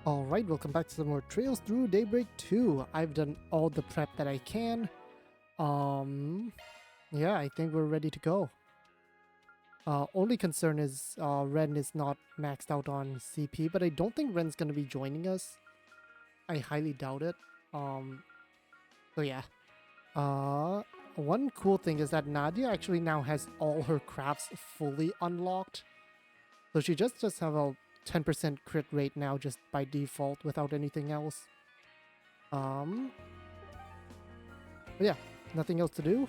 Alright, welcome back to some more Trails through Daybreak 2. I've done all the prep that I can. Yeah, I think we're ready to go. Only concern is Ren is not maxed out on CP, but I don't think Ren's gonna be joining us. I highly doubt it. So yeah. One cool thing is that Nadia actually now has all her crafts fully unlocked. So she just have a 10% crit rate now just by default without anything else. But yeah, nothing else to do.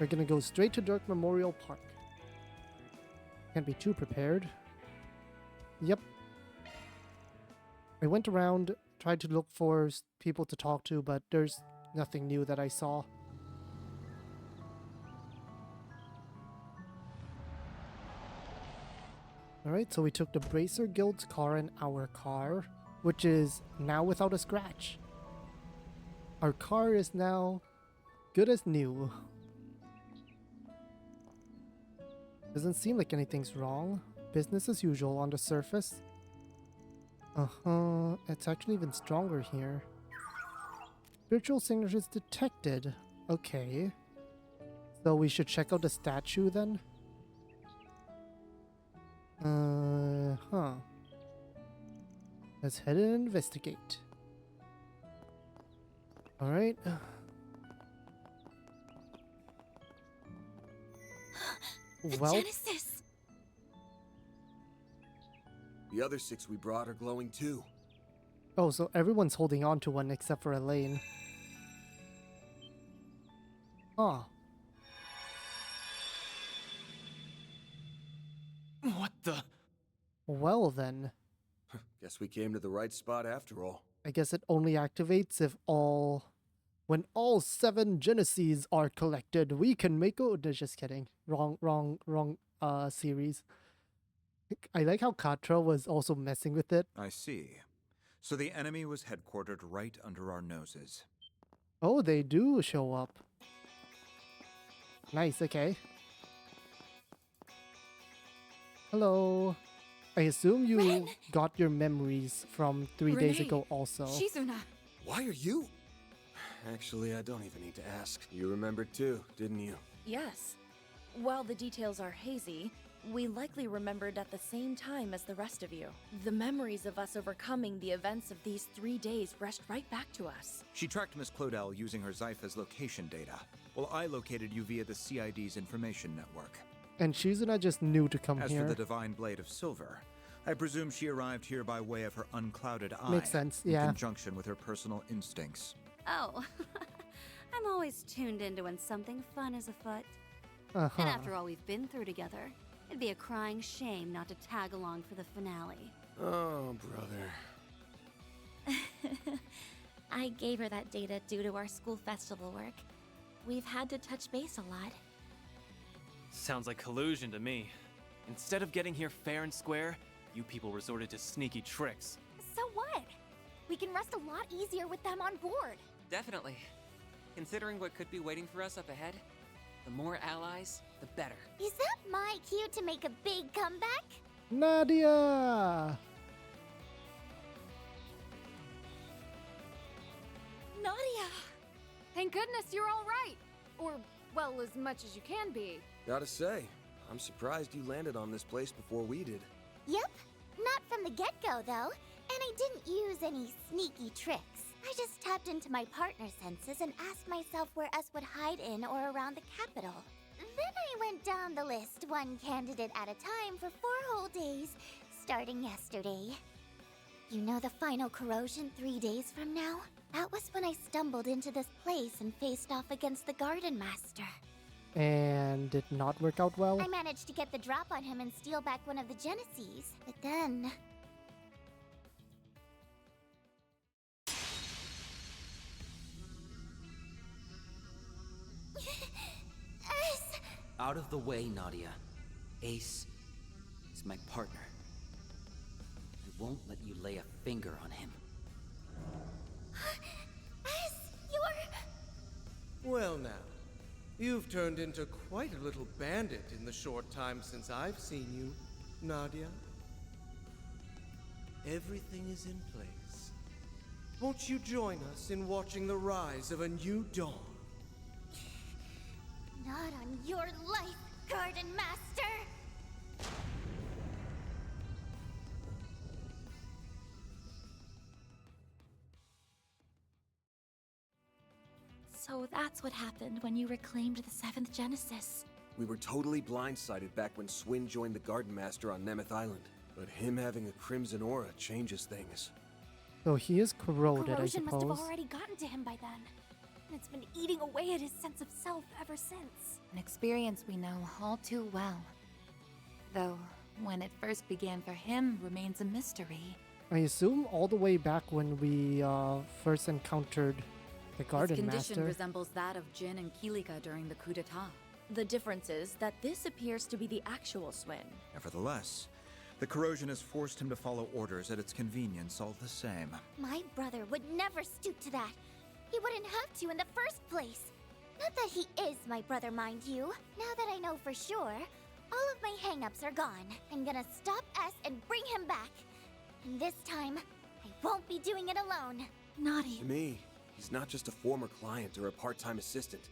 We're gonna go straight to Dirke Memorial Park. Can't be too prepared. Yep. I went around, tried to look for people to talk to, but there's nothing new that I saw. Alright, so we took the Bracer Guild's car and our car, which is now without a scratch. Our car is now good as new. Doesn't seem like anything's wrong. Business as usual on the surface. It's actually even stronger here. Spiritual signatures detected. Okay. So we should check out the statue then? Let's head and investigate. Alright. Well, Genesis! The other 6 we brought are glowing too. oh, so everyone's holding on to one except for Elaine. Ah. What the? Well then. Guess we came to the right spot after all. I guess it only activates if when all 7 Geneses are collected, we can make a... Just kidding. Wrong series. I like how Katra was also messing with it. I see. So the enemy was headquartered right under our noses. Oh, they do show up. Nice, okay. Hello. I assume you Ren! got your memories from 3 days Renee, ago also. Shizuna. Why are you? Actually, I don't even need to ask. You remembered too, didn't you? Yes. While the details are hazy, we likely remembered at the same time as the rest of you. The memories of us overcoming the events of these 3 days rushed right back to us. She tracked Miss Clodell using her Zypha's location data, while I located you via the CID's information network. And Shizuna just knew to come As here. for the Divine Blade of Silver, I presume she arrived here by way of her unclouded eye. Makes sense, in yeah. conjunction with her personal instincts. Oh, I'm always tuned into when something fun is afoot. Uh-huh. And after all we've been through together, it'd be a crying shame not to tag along for the finale. Oh, brother. I gave her that data due to our school festival work. We've had to touch base a lot. Sounds like collusion to me. Instead of getting here fair and square, you people resorted to sneaky tricks. So what? We can rest a lot easier with them on board. Definitely. Considering what could be waiting for us up ahead, the more allies, the better. Is that my cue to make a big comeback? Nadia! Nadia! Thank goodness you're all right. Or, well, as much as you can be. Gotta say, I'm surprised you landed on this place before we did. Yep. Not from the get-go, though. And I didn't use any sneaky tricks. I just tapped into my partner senses and asked myself where us would hide in or around the capital. Then I went down the list, one candidate at a time for 4 whole days, starting yesterday. You know the final corrosion 3 days from now? That was when I stumbled into this place and faced off against the Gardenmaster. And did not work out well? I managed to get the drop on him and steal back one of the Geneses, but then... Ace! Out of the way, Nadia. Ace is my partner. I won't let you lay a finger on him. Ace, you're... Well now, you've turned into quite a little bandit in the short time since I've seen you, Nadia. everything is in place. Won't you join us in watching the rise of a new dawn? Not on your life, Gardenmaster! So that's what happened when you reclaimed the 7th Genesis. We were totally blindsided back when Swin joined the Gardenmaster on Nemeth Island. But him having a crimson aura changes things. So he is corroded, I Corrosion must have suppose. already gotten to him by then. And it's been eating away at his sense of self ever since. An experience we know all too well. Though, when it first began for him remains a mystery. I assume all the way back when we first encountered the His Garden condition Master. resembles that of Jin and Kilika during the coup d'etat. The difference is that this appears to be the actual Swin. Nevertheless, the corrosion has forced him to follow orders at its convenience all the same. My brother would never stoop to that. He wouldn't have to in the first place. Not that he is my brother, mind you. Now that I know for sure, all of my hang-ups are gone. I'm gonna stop S and bring him back. And this time, I won't be doing it alone. Naughty. To me, he's not just a former client or a part-time assistant.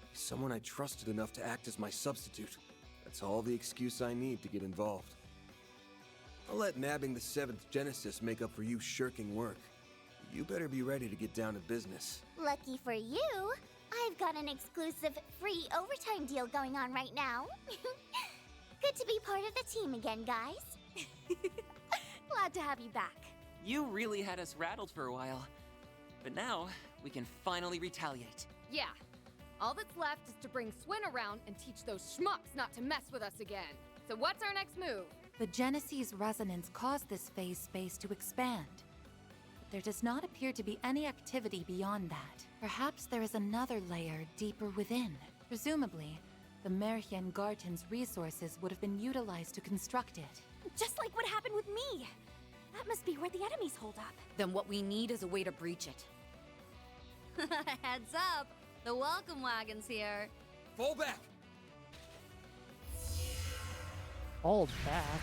He's someone I trusted enough to act as my substitute. That's all the excuse I need to get involved. I'll let nabbing the 7th Genesis make up for you shirking work. You better be ready to get down to business. Lucky for you, I've got an exclusive free overtime deal going on right now. Good to be part of the team again, guys. Glad to have you back. You really had us rattled for a while. But now, we can finally retaliate. Yeah. All that's left is to bring Swin around and teach those schmucks not to mess with us again. So what's our next move? The Genesis resonance caused this phase space to expand. But there does not appear to be any activity beyond that. Perhaps there is another layer deeper within. Presumably, the Merhien Garten's resources would have been utilized to construct it. Just like what happened with me. That must be where the enemies hold up. Then what we need is a way to breach it. Heads up! The welcome wagon's here. Fall back! All back.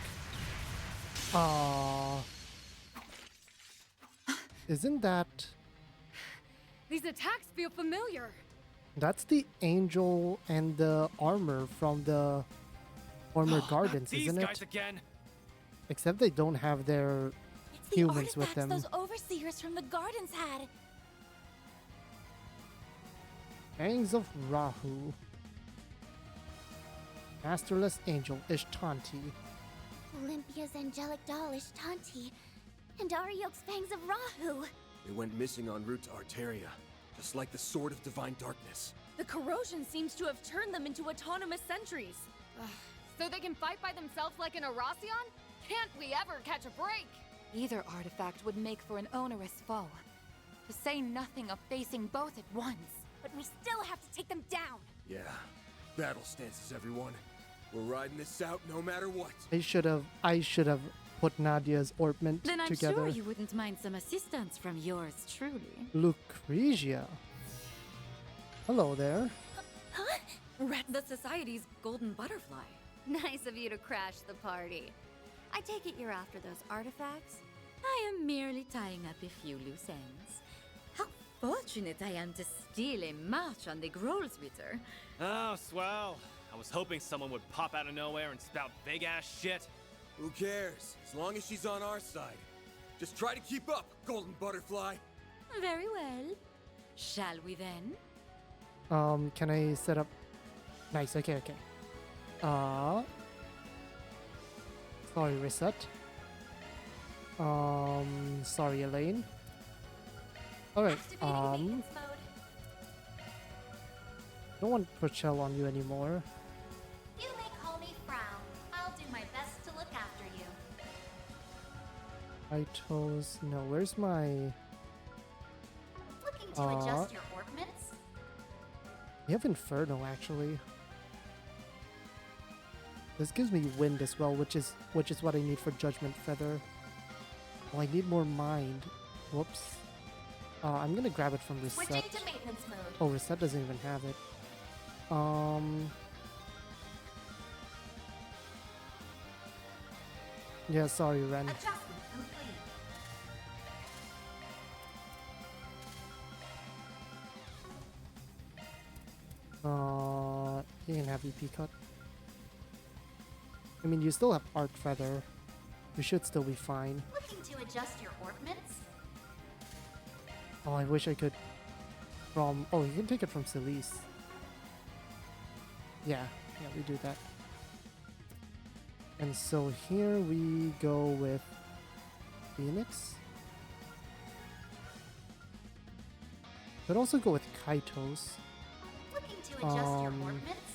Isn't that... These attacks feel familiar. That's the angel and the armor from the former gardens, These isn't guys it? again. Except they don't have their It's the humans with artifacts them. those overseers from the gardens had. Fangs of Rahu. Masterless Angel Ishtanti. Olympia's angelic doll Ishtanti, and Ariok's Fangs of Rahu. They went missing en route to Arteria, just like the Sword of Divine Darkness. The corrosion seems to have turned them into autonomous sentries. So they can fight by themselves like an Arasion? Can't we ever catch a break? Either artifact would make for an onerous foe. To say nothing of facing both at once. But we still have to take them down. Yeah, battle stances, everyone. We're riding this out no matter what. I should have put Nadia's orbment Then I'm together. sure you wouldn't mind some assistance from yours truly. Lucretia. Hello there. The Society's golden butterfly. Nice of you to crash the party. I take it you're after those artifacts? I am merely tying up a few loose ends. How fortunate I am to steal a march on the Grolsritter. Oh, swell. I was hoping someone would pop out of nowhere and spout big-ass shit. Who cares? As long as she's on our side. Just try to keep up, Golden Butterfly. Very well. Shall we then? Can I set up? Nice. Okay. Sorry, reset. Sorry, Elaine. All right. Don't want to put shell on you anymore. You may call me Frown. I'll do my best to look after you. Itos. No, where's my? Looking to adjust your orbits? We have Inferno actually. This gives me wind as well, which is what I need for Judgment Feather. Oh, I need more mind. Whoops. I'm gonna grab it from Reset. Switching to maintenance mode. Oh, Reset doesn't even have it. Yeah, sorry, Ren. Adjustment complete. You can have EP cut. I mean, you still have Arc Feather. You should still be fine. Looking to adjust your orbments? Oh, I wish I could from... Oh, you can take it from Celise. Yeah, we do that. And so here we go with Phoenix. Could also go with Kaitos. Looking to adjust your orbments?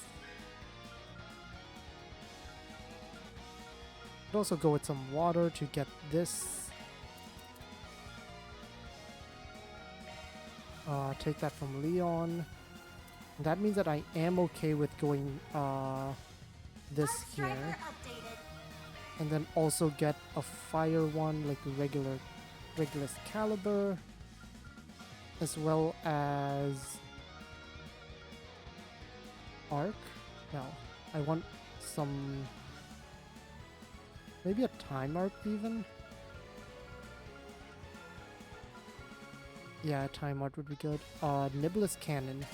Could also go with some water to get this. Take that from Leon. That means that I am okay with going this here. And then also get a fire one, like a regular caliber. As well as Arc. No, I want some... Maybe a time arc even? Yeah, a time arc would be good. Nibelus Cannon.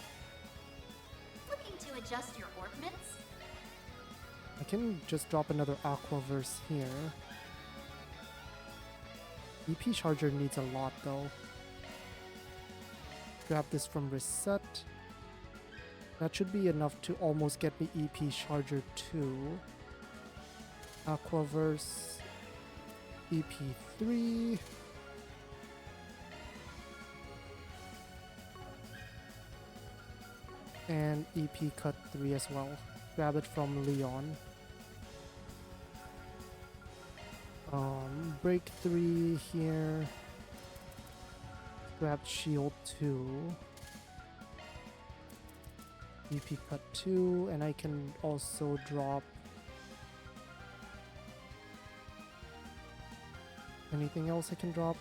Looking to adjust your orbments? I can just drop another Aquaverse here. EP Charger needs a lot though. Grab this from Reset. That should be enough to almost get me EP Charger 2. Aquaverse. EP3. And EP Cut 3 as well. Grab it from Leon. Break 3 here. Grab Shield 2. EP Cut 2, and I can also drop anything else I can drop.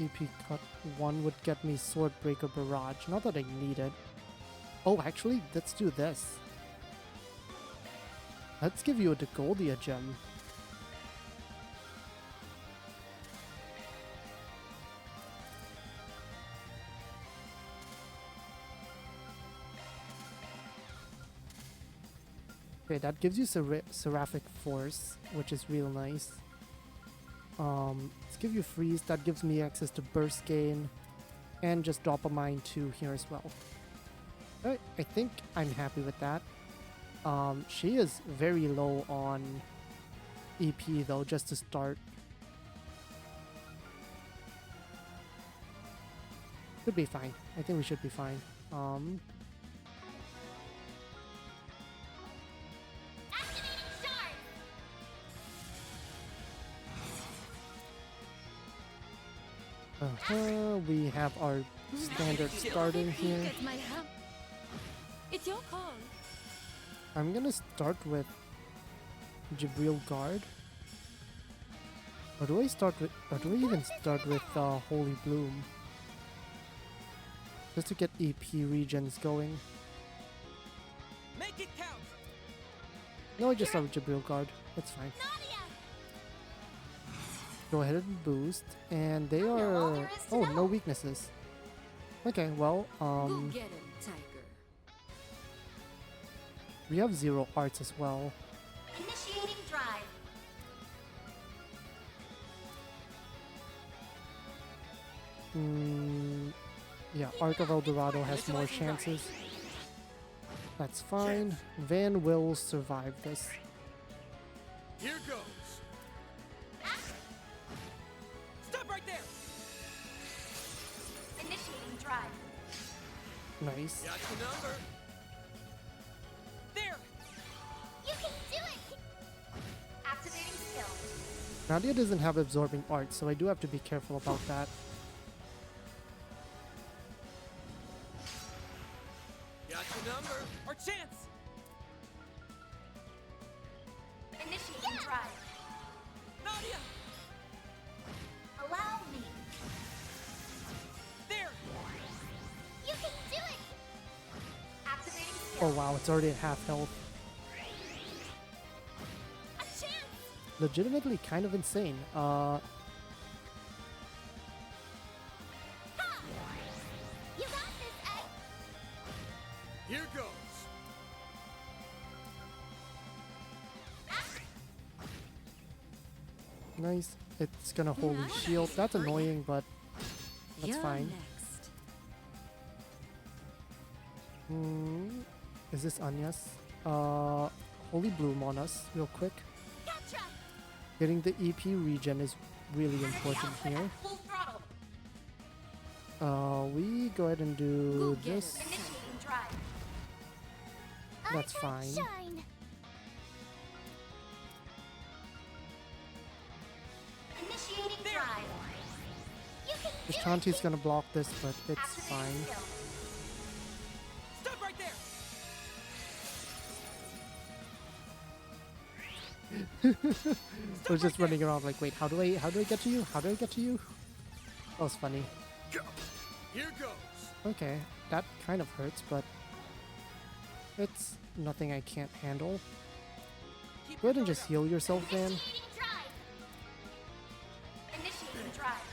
EP Cut 1 would get me Swordbreaker Barrage. Not that I need it. Oh, actually, let's do this. Let's give you a Degoldia gem. Okay, that gives you Seraphic Force, which is real nice. Let's give you Freeze. That gives me access to Burst Gain. And just drop a Mine 2 here as well. Alright, I think I'm happy with that. She is very low on EP though, just to start. Should be fine. I think we should be fine. We have our standard starting here. It's your call. I'm gonna start with Jibril Guard. Or do I start with, or do I even start with Holy Bloom? Just to get EP regions going. Make it count. No, I just start with Jibril Guard. That's fine. Go ahead and boost, and they are... Oh, no weaknesses. Okay, well, Go get him, Tiger. we have 0 arts as well. Initiating drive. Yeah, Arc of Eldorado has more chances. That's fine. Van will survive this. Here goes. Stop right there. Initiating drive. Nice. Got the number. There. You can do it! Activating skill. Nadia doesn't have absorbing art, so I do have to be careful about that. Got the number. Our chance. Initiating drive. Nadia. Allow me. There. You can do it! Activating Oh skill. wow, it's already at half health. A chance! Legitimately kind of insane. You got this, Ed! Here goes. Nice. It's gonna holy shield. That's annoying, but that's You're fine. next. Is this Anya's? Holy Bloom on us, real quick. Gotcha. Getting the EP regen is really important here. Full throttle. We go ahead and do this. Initiating drive. That's I got fine. Shine. Initiating drive. You can do it. Shanti's gonna block this, but it's Activating fine. skill. Stop right there! We're just running around like, wait, how do I get to you? How do I get to you? That was funny. Go. Here goes. Okay, that kind of hurts, but it's nothing I can't handle. Go ahead and just heal yourself, Van. Initiating drive. Initiating drive.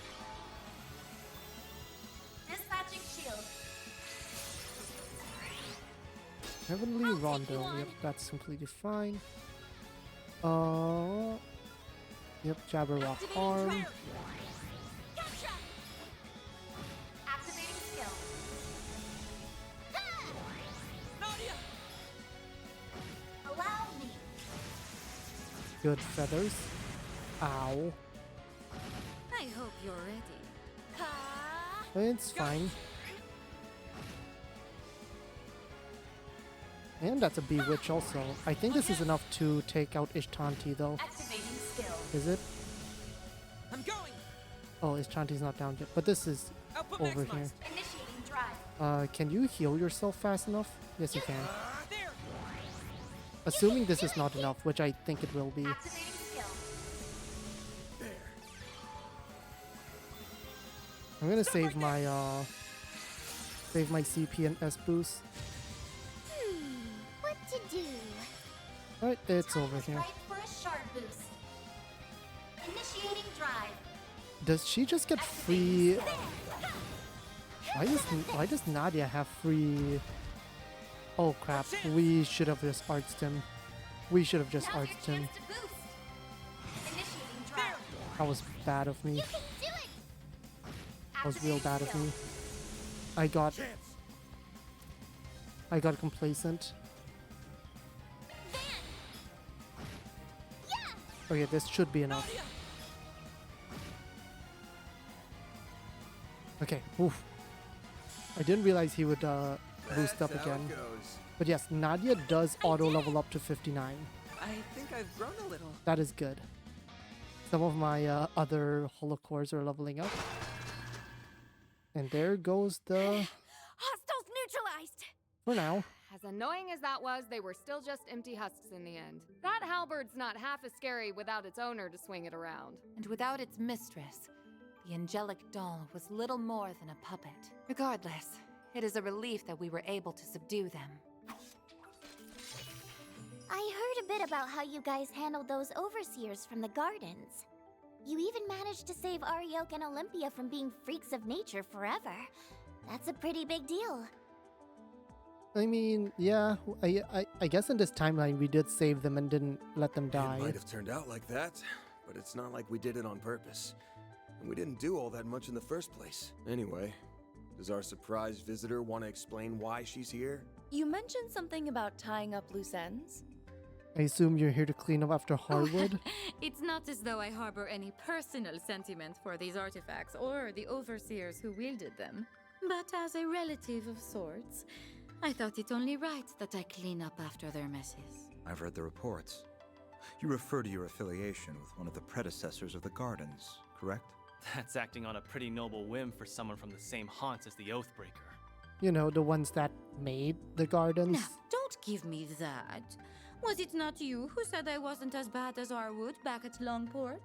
Dispatching shield. Heavenly I'll take Rondo. you on. Yep, that's completely fine. Yep, Jabberwock Activating arm. fire. Gotcha. Activating skill. Ha! Nadia! Allow me. Good feathers. Ow. I hope you're ready. Ha! It's fine. And that's a Bewitch also. I think this is enough to take out Ishtanti though. Activating skill. Is it? I'm going! Oh, Ishtanti's not down yet. But this is Output over here. maximized. Initiating drive. Can you heal yourself fast enough? Yes, you can. There! Assuming this is not enough, which I think it will be. Activating skill. I'm gonna save my CP and S boost. What to do? Alright, it's over here. Right for a shard boost. Initiating drive. Does she just get free? Why does Nadia have free? Oh crap! We should have just arched him. We should have just Now's your arched him. chance to boost. Initiating drive. That was bad of me. You can do it. That was real bad of Activating me. I got complacent. Okay, this should be enough. Okay, oof. I didn't realize he would boost up That's how again. it goes. But yes, Nadia does auto level up to 59. I think I've grown a little. That is good. Some of my other holocores are leveling up. And there goes the... Hostiles neutralized! For now. As annoying as that was, they were still just empty husks in the end. That halberd's not half as scary without its owner to swing it around. And without its mistress, the angelic doll was little more than a puppet. Regardless, it is a relief that we were able to subdue them. I heard a bit about how you guys handled those overseers from the gardens. You even managed to save Ariok and Olympia from being freaks of nature forever. That's a pretty big deal. I mean, yeah, I guess in this timeline we did save them and didn't let them die. It might have turned out like that, but it's not like we did it on purpose. And we didn't do all that much in the first place. Anyway, does our surprise visitor want to explain why she's here? You mentioned something about tying up loose ends? I assume you're here to clean up after Harwood? It's not as though I harbor any personal sentiment for these artifacts or the overseers who wielded them. But as a relative of sorts, I thought it only right that I clean up after their messes. I've read the reports. You refer to your affiliation with one of the predecessors of the Gardens, correct? That's acting on a pretty noble whim for someone from the same haunts as the Oathbreaker. You know, the ones that made the gardens. Now, don't give me that. Was it not you who said I wasn't as bad as Arwood back at Longport?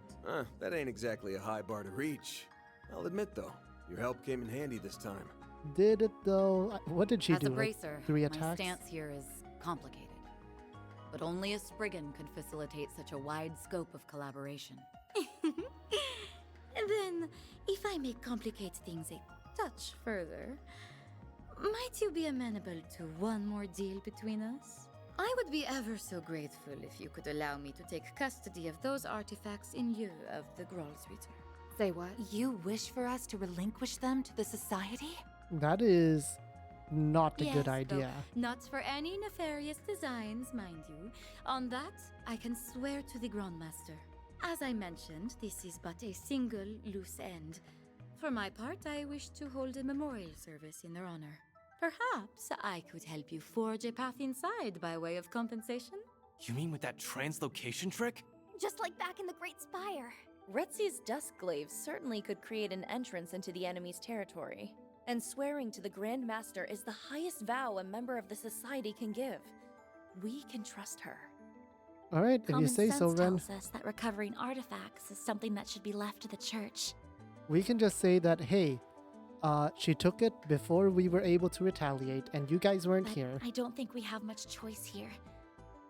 That ain't exactly a high bar to reach. I'll admit though, your help came in handy this time. Did it though? What did she As do? a like, bracer, 3 my attacks? stance here is complicated. But only a Spriggan could facilitate such a wide scope of collaboration. And then, if I may complicate things a touch further, Might you be amenable to one more deal between us? I would be ever so grateful if you could allow me to take custody of those artifacts in lieu of the Grolsritter. Say what? You wish for us to relinquish them to the Society? That is not a Yes, good though idea. not for any nefarious designs, mind you. On that, I can swear to the Grandmaster. As I mentioned, this is but a single loose end. For my part, I wish to hold a memorial service in their honor. Perhaps I could help you forge a path inside by way of compensation? You mean with that translocation trick? Just like back in the Great Spire. Retzi's Duskglaive certainly could create an entrance into the enemy's territory. And swearing to the Grandmaster is the highest vow a member of the Society can give. We can trust her. All right, if you say so, Ren. tells us that recovering artifacts is something that should be left to the church. We can just say that, hey, she took it before we were able to retaliate, and you guys weren't But here. I don't think we have much choice here.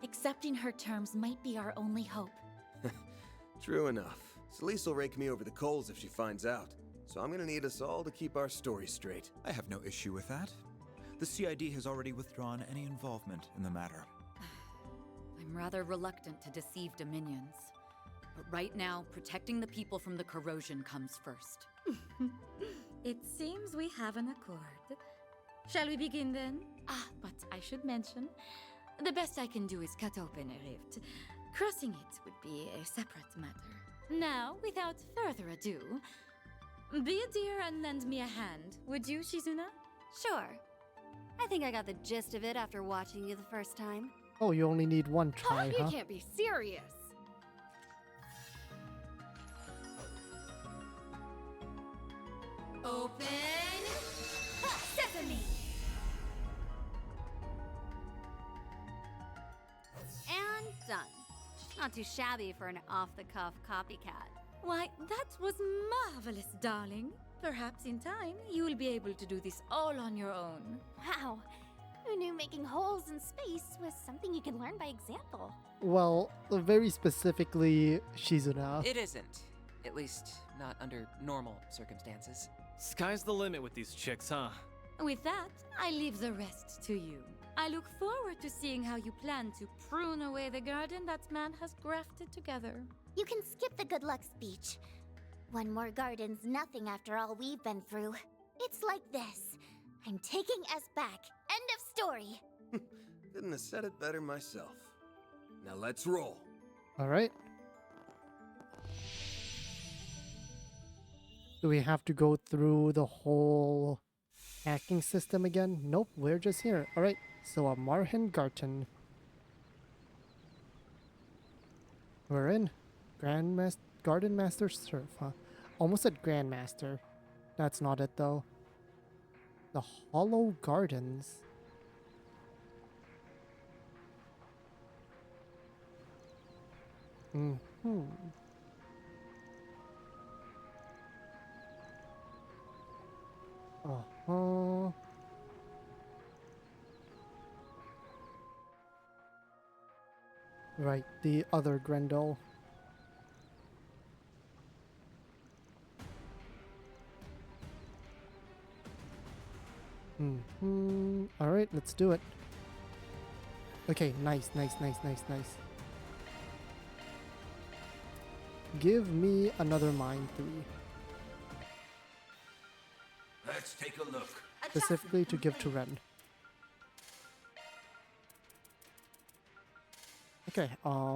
Accepting her terms might be our only hope. True enough. Celise will rake me over the coals if she finds out. So I'm gonna need us all to keep our story straight. I have no issue with that. The CID has already withdrawn any involvement in the matter. I'm rather reluctant to deceive Dominions. But right now, protecting the people from the corrosion comes first. It seems we have an accord. Shall we begin then? But I should mention, the best I can do is cut open a rift. Crossing it would be a separate matter. Now, without further ado, be a dear and lend me a hand, would you, Shizuna? Sure. I think I got the gist of it after watching you the first time. Oh, you only need one try, You huh? can't be serious. Open Sesame! And done. Not too shabby for an off-the-cuff copycat. Why, that was marvelous, darling. Perhaps in time, you will be able to do this all on your own. Wow. Who knew making holes in space was something you can learn by example? Well, very specifically, Shizuna. It isn't. At least, not under normal circumstances. Sky's the limit with these chicks, huh? With that, I leave the rest to you. I look forward to seeing how you plan to prune away the garden that man has grafted together. You can skip the good luck speech. One more garden's nothing after all we've been through. It's like this. I'm taking us back. End of story. Couldn't have said it better myself. Now let's roll. All right. Do we have to go through the whole hacking system again? Nope, we're just here. All right, so a Marhen Garten. We're in. Gardenmaster Surf, huh? Almost at Grandmaster. That's not it, though. The Hollow Gardens. Mm-hmm. Uh-huh. Right, the other Grendel. Alright, let's do it. Okay, nice. Give me another Mind 3. Let's take a look. Specifically to give to Ren. Okay, I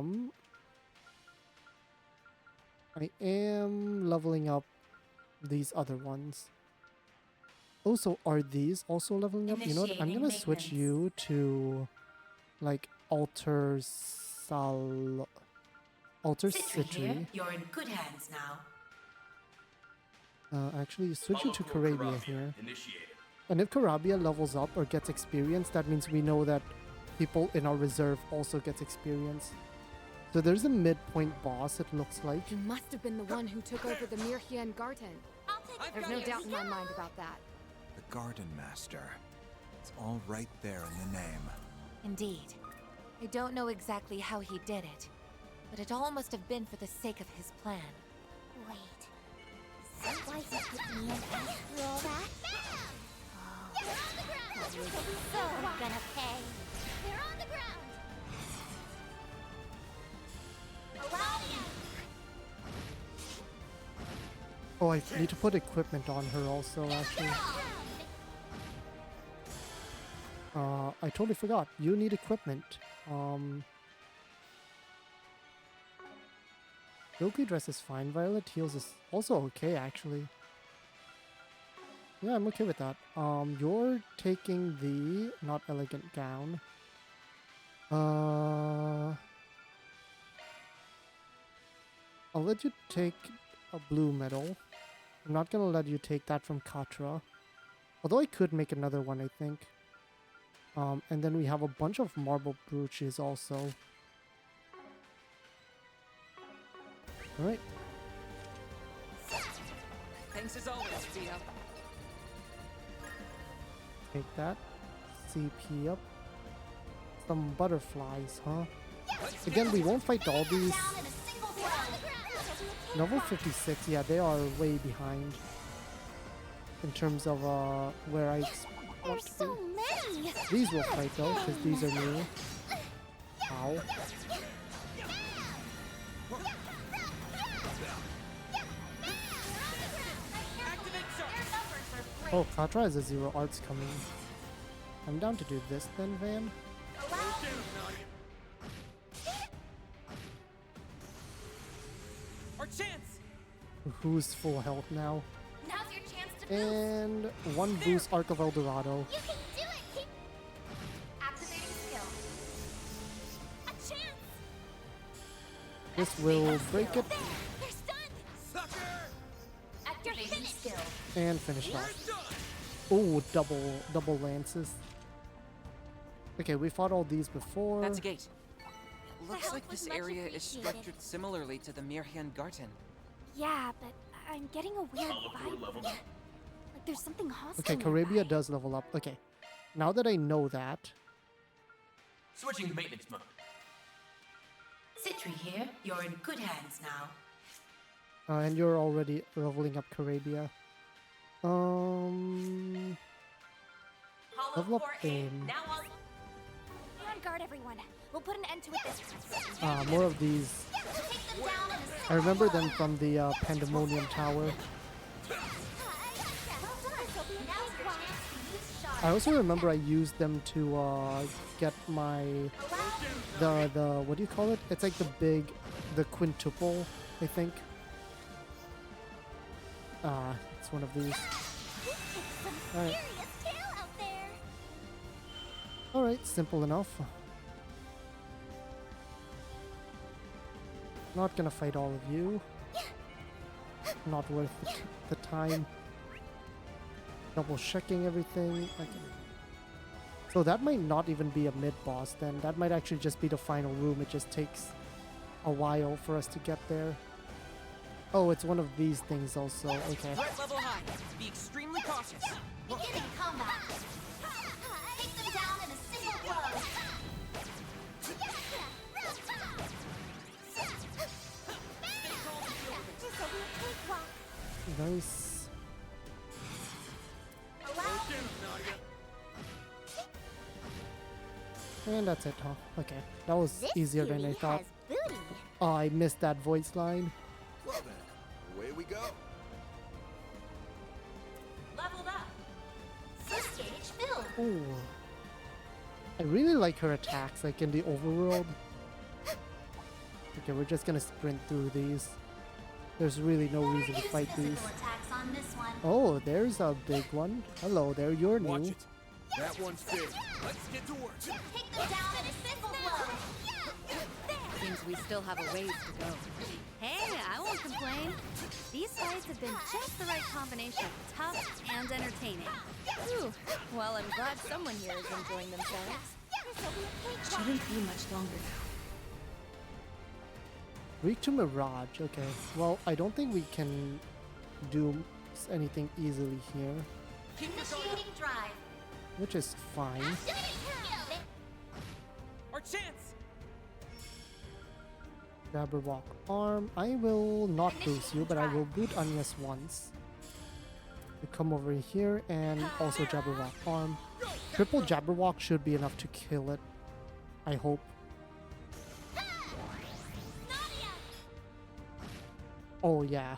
am leveling up these other ones. Also, are these also leveling up? You know what? I'm gonna switch you to like Alter Citri. You're in good hands now. Actually, switch you to Carabia here. And if Carabia levels up or gets experience, that means we know that people in our reserve also gets experience. So there's a midpoint boss, it looks like. You must have been the one who took over the Mirhian Garden. There's no doubt in my mind about that. The Gardenmaster. It's all right there in the name. Indeed. I don't know exactly how he did it, but it all must have been for the sake of his plan. Wait. Is that why he put me in ice through all that? Oh. Get her on the ground! So gonna pay. They're on the ground. Oh, I need to put equipment on her also, actually. I totally forgot. You need equipment. Yoki dress is fine. Violet heels is also okay, actually. Yeah, I'm okay with that. You're taking the not elegant gown. I'll let you take a blue medal. I'm not gonna let you take that from Katra. Although I could make another one, I think. And then we have a bunch of marble brooches also. Alright. Thanks as always, Theo. Take that. CP up. Some butterflies, huh? Again, we won't fight all these. Level 56, yeah, they are way behind. In terms of where I want to so many. These will fight though, because these are new. Ow. Oh, Katra has a 0 arts coming. I'm down to do this then, Van. Our chance. Who's full health now? Now's your chance to And one boost Arc of Eldorado. You can do it. Keep activating skill. A chance. This will break it They're stunned. Activating skill. and finish it off. Oh, double lances. Okay, we fought all these before. That's a gate. It looks like this area is structured similarly to the Mirhian Garden. Yeah, but I'm getting a weird vibe. Like there's something hostile. Okay, Carabia does level up. Okay, now that I know that. Switching to maintenance mode. Citri here. You're in good hands now. And you're already leveling up Carabia. Level up aim. Be on guard, everyone. We'll put an end to it this time. More of these. I remember them from the Pandemonium Tower. I also remember I used them to get my the what do you call it? It's like the quintuple, I think. It's one of these. Alright. Alright, simple enough. Not gonna fight all of you. Not worth the time. Double checking everything. Okay. So that might not even be a mid-boss then. That might actually just be the final room. It just takes a while for us to get there. Oh, it's one of these things also. Okay. Threat level high. Be extremely cautious. Beginning combat. Take them down in a single blow. Nice. And that's it, huh? Okay. That was easier than I thought. Oh, I missed that voice line. Well then, away we go. Leveled up. First stage filled. Ooh. I really like her attacks, like in the overworld. Okay, we're just gonna sprint through these. There's really no reason to fight these. Oh, there's a big one. Hello there, you're new. Watch it. That one's big. Let's get to work. Take them down in a single blow. Seems we still have a ways to go. Hey, I won't complain. These fights have been just the right combination of tough and entertaining. Whew. Well, I'm glad someone here is enjoying themselves. Shouldn't be much longer now. Weak to Mirage. Okay. Well, I don't think we can do anything easily here, Initiating drive. which is fine. Our chance. Jabberwock arm. I will not boost you, but I will boot Anya's once. We come over here and also Jabberwock arm. Triple Jabberwock should be enough to kill it. I hope. Oh yeah.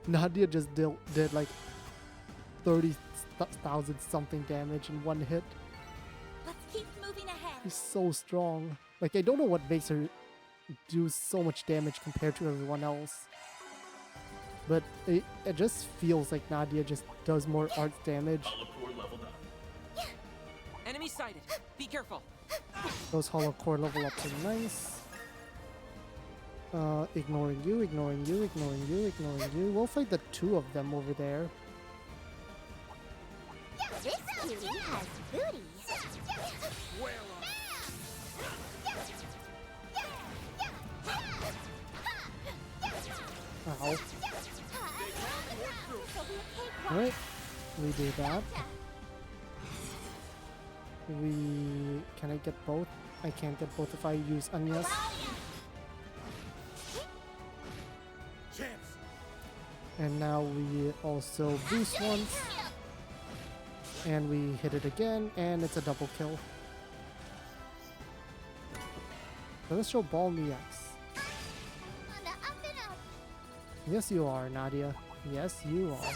Nadia just did like 30,000 something damage in one hit. Let's keep moving ahead. She's so strong. Like, I don't know what makes her do so much damage compared to everyone else. But it just feels like Nadia just does more art damage. Enemy sighted. Be careful. Those hollow core level ups are nice. Ignoring you, ignoring you, ignoring you, ignoring you. We'll fight the two of them over there. This cutie has booty. Ow. Alright, we do that. Can I get both? I can't get both if I use Anyas. And now we also boost once. And we hit it again, and it's a double kill. Celestial Balmy X. Yes, you are, Nadia. Yes, you are.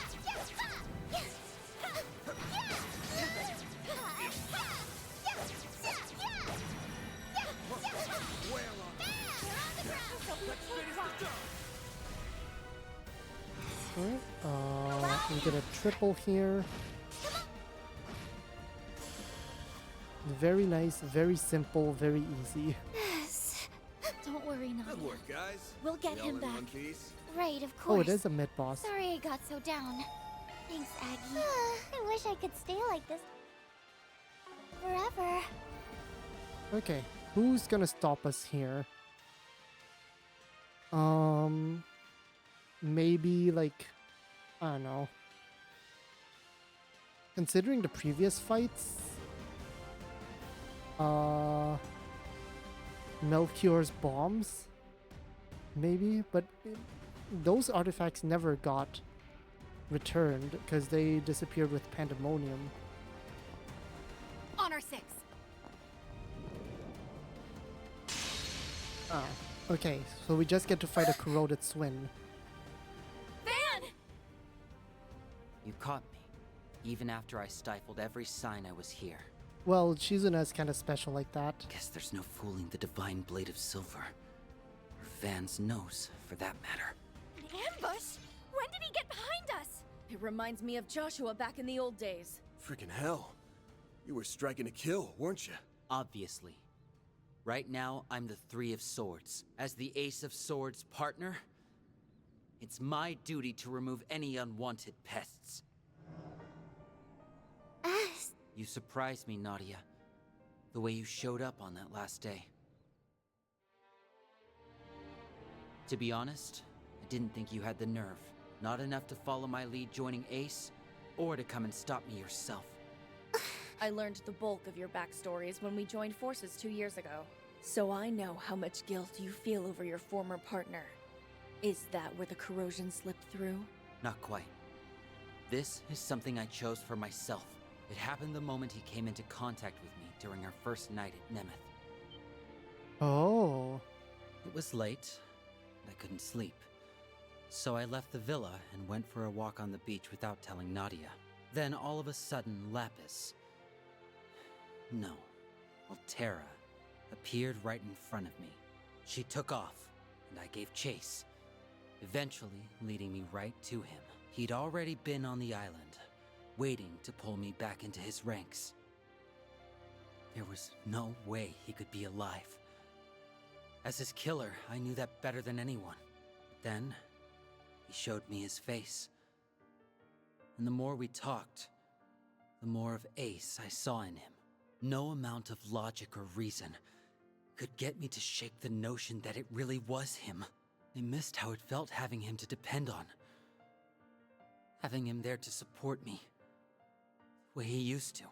Alright, we get a triple here. Very nice, very simple, very easy. Yes. Don't worry, Nadia. Good work, guys. We'll get We all him in back. one piece? Right, of course. Oh, it is a mid-boss. Sorry I got so down. Thanks, Aggie. I wish I could stay like this forever. Okay, who's gonna stop us here? Maybe like, I don't know. Considering the previous fights, Melchior's bombs, maybe, but those artifacts never got returned because they disappeared with Pandemonium. Honor 6. Oh, okay, so we just get to fight a corroded Swin. Van! You caught me, even after I stifled every sign I was here. Well, Shizuna is kind of special like that. Guess there's no fooling the divine blade of silver. Or Van's nose, for that matter. An ambush? When did he get behind us? It reminds me of Joshua back in the old days. Freaking hell. You were striking to kill, weren't you? Obviously. Right now, I'm the Three of Swords. As the Ace of Swords partner, it's my duty to remove any unwanted pests. You surprised me, Nadia. The way you showed up on that last day. To be honest, I didn't think you had the nerve. Not enough to follow my lead joining Ace, or to come and stop me yourself. I learned the bulk of your backstories when we joined forces 2 years ago. So I know how much guilt you feel over your former partner. Is that where the corrosion slipped through? Not quite. This is something I chose for myself. It happened the moment he came into contact with me during our first night at Nemeth. Oh. It was late, and I couldn't sleep. So I left the villa and went for a walk on the beach without telling Nadia. Then all of a sudden, Lapis... No, Altera appeared right in front of me. She took off, and I gave chase, eventually leading me right to him. He'd already been on the island, waiting to pull me back into his ranks. There was no way he could be alive. As his killer, I knew that better than anyone. Then, he showed me his face. And the more we talked, the more of Ace I saw in him. No amount of logic or reason could get me to shake the notion that it really was him. I missed how it felt having him to depend on. Having him there to support me, the way he used to.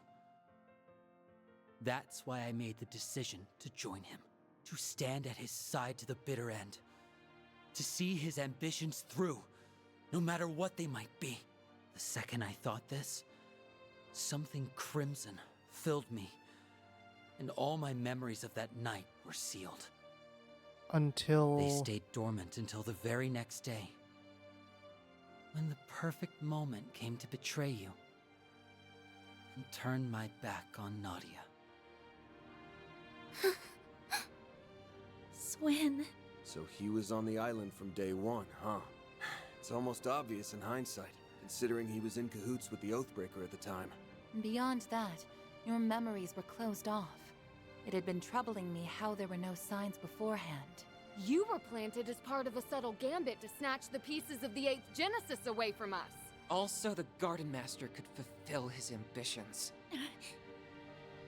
That's why I made the decision to join him. To stand at his side to the bitter end. To see his ambitions through, no matter what they might be. The second I thought this, something crimson filled me, and all my memories of that night were sealed. Until... They stayed dormant until the very next day, when the perfect moment came to betray you and turn my back on Nadia. Swin. So he was on the island from day one, huh? It's almost obvious in hindsight, considering he was in cahoots with the Oathbreaker at the time. Beyond that, your memories were closed off. It had been troubling me how there were no signs beforehand. You were planted as part of a subtle gambit to snatch the pieces of the 8th Genesis away from us. Also, the Gardenmaster could fulfill his ambitions.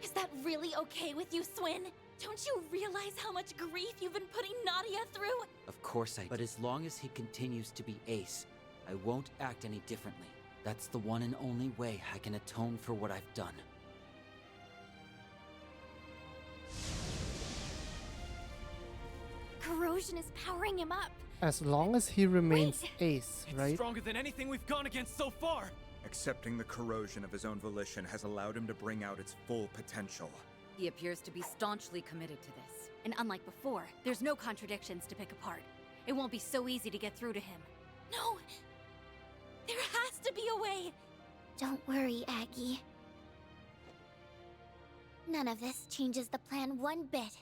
Is that really okay with you, Swin? Don't you realize how much grief you've been putting Nadia through? Of course I do. But as long as he continues to be Ace, I won't act any differently. That's the one and only way I can atone for what I've done. Corrosion is powering him up. As long as he remains Ace, It's right? stronger than anything we've gone against so far. Accepting the corrosion of his own volition has allowed him to bring out its full potential. He appears to be staunchly committed to this. And unlike before, there's no contradictions to pick apart. It won't be so easy to get through to him. No! There has to be a way! Don't worry, Aggie. None of this changes the plan one bit.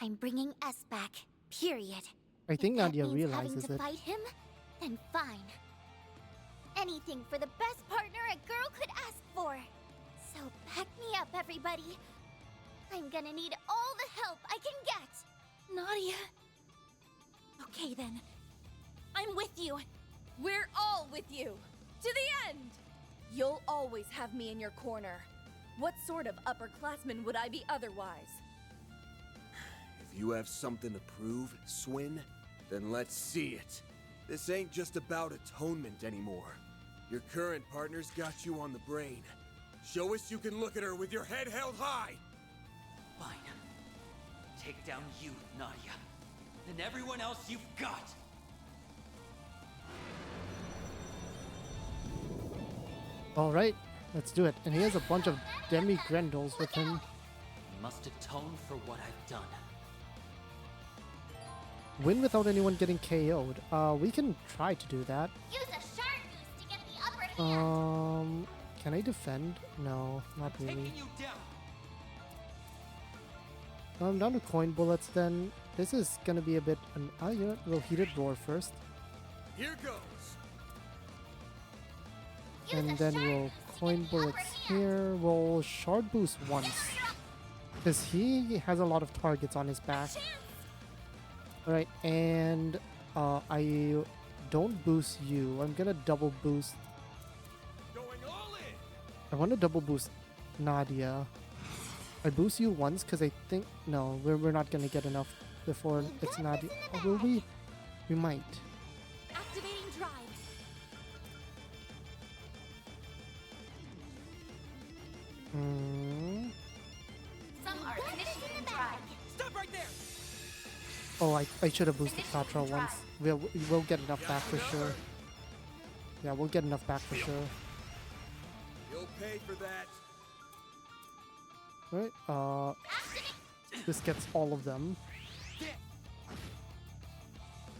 I'm bringing S back, period. I think If that Nadia means realizes having to it. fight him, then fine. Anything for the best partner a girl could ask for. So back me up, everybody. I'm gonna need all the help I can get. Nadia. Okay then. I'm with you. We're all with you. To the end! You'll always have me in your corner. What sort of upperclassman would I be otherwise? If you have something to prove, Swin, then let's see it. This ain't just about atonement anymore. Your current partner's got you on the brain. Show us you can look at her with your head held high! Fine. Take down you, Nadia. And everyone else you've got. Alright, let's do it. And he has a bunch of demi-Grendels with him. I must atone for what I've done. Win without anyone getting KO'd. We can try to do that. Use a shard boost to get the upper hand. Can I defend? No, not really. Taking you down. I'm down to coin bullets then. This is gonna be a bit... you know what? We'll heated roar first. Here goes! And then we'll coin bullets here. We'll shard boost once. Because he has a lot of targets on his back. Alright, and I don't boost you. I'm gonna double boost. Going all in! I want to double boost Nadia. I boost you once because I think... No, we're not gonna get enough before it's Nadia. Oh, will we? We might. Activating drive. Some are initiating drive. Stop right there! Oh, I should have boosted Katra once. We'll get enough back for sure. Yeah, we'll get enough back for sure. You'll pay for that. Alright, this gets all of them.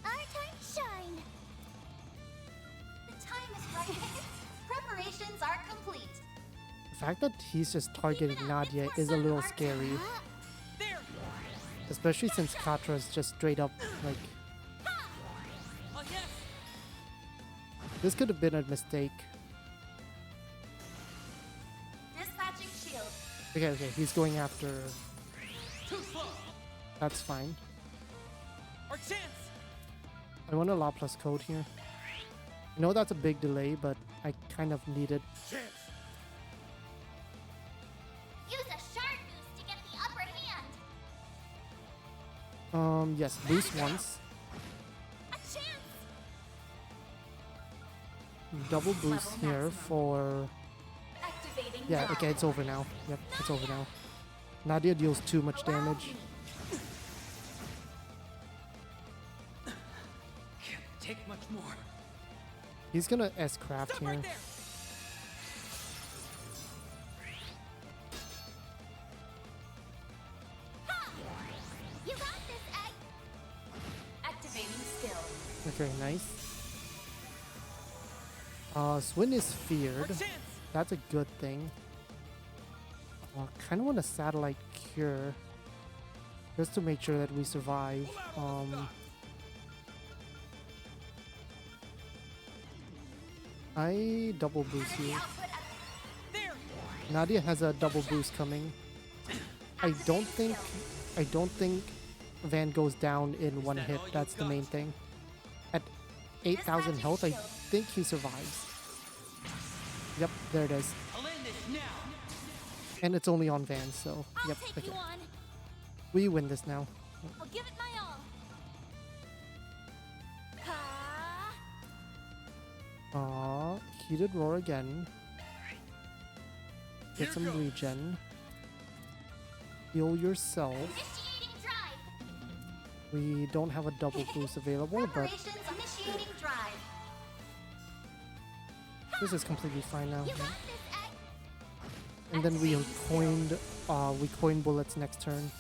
Our time to shine. The time is right. Preparations are complete. The fact that he's just targeting Nadia is a little scary. There! Especially since Katra is just straight up, like... Oh, yes! This could have been a mistake. Dispatching shield. Okay, he's going after... Too slow! That's fine. Our chance! I want a La Plus code here. I know that's a big delay, but I kind of need it. Chance! Use a shard boost to get the upper hand. Yes, boost once. A chance. Double boost here for... Activating Yeah, drive. okay, it's over now. Yep, it's over now. Nadia deals too much damage. Can't take much more. He's gonna S-craft here. You got this, Egg. Activating skill. Okay, nice. Swin is feared. That's a good thing. Kind of want a satellite cure. Just to make sure that we survive. I double boost you. Nadia has a double boost coming. I don't think Van goes down in one hit. That's the main thing. At 8,000 health, I think he survives. Yep, there it is. And it's only on Van, so yep. Okay. We win this now. I'll give it my all. Heated roar again. Get some regen. Heal yourself. Initiating drive. We don't have a double boost available, but Preparations initiating drive. this is completely fine now. You Yeah. got this, Egg. And then we coin bullets next turn.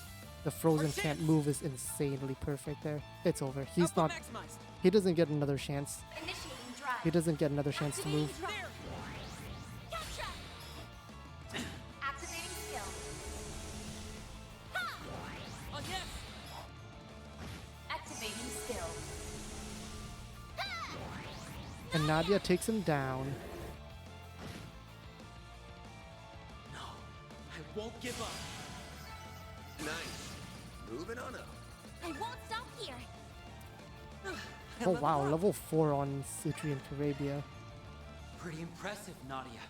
The frozen can't move is insanely perfect there. It's over. He's not. He doesn't get another chance. Initiating drive. He doesn't get another chance to move. Gotcha. Activating skill. Oh yes! Activating skill. And Nadia takes him down. No, I won't give up. Nice. Moving on up. I won't stop here. Oh wow, level 4 on Citrian Carabia. Pretty impressive, Nadia.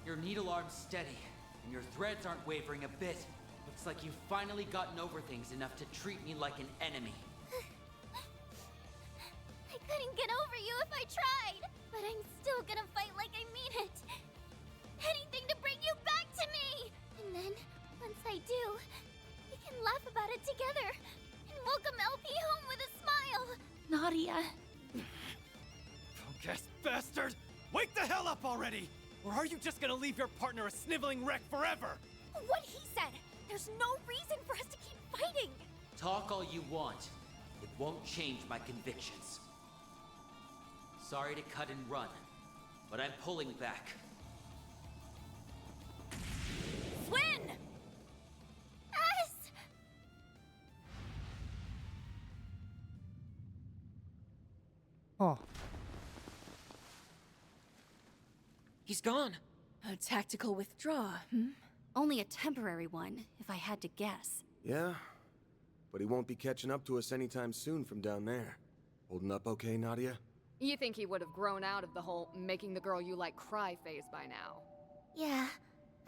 Your needle arm's steady, and your threads aren't wavering a bit. Looks like you've finally gotten over things enough to treat me like an enemy. I couldn't get over you if I tried, but I'm still gonna fight like I mean it. Anything to bring you back to me! And then, once I do, we can laugh about it together and welcome LP home with a smile. Nadia. Punk-ass bastard! Wake the hell up already! Or are you just gonna leave your partner a sniveling wreck forever? What he said! There's no reason for us to keep fighting! Talk all you want. It won't change my convictions. Sorry to cut and run, but I'm pulling back. Swin! Us! Oh, He's gone. A tactical withdraw, Only a temporary one, if I had to guess. Yeah, but he won't be catching up to us anytime soon from down there. Holding up okay, Nadia? You think he would have grown out of the whole making the girl you like cry phase by now? Yeah,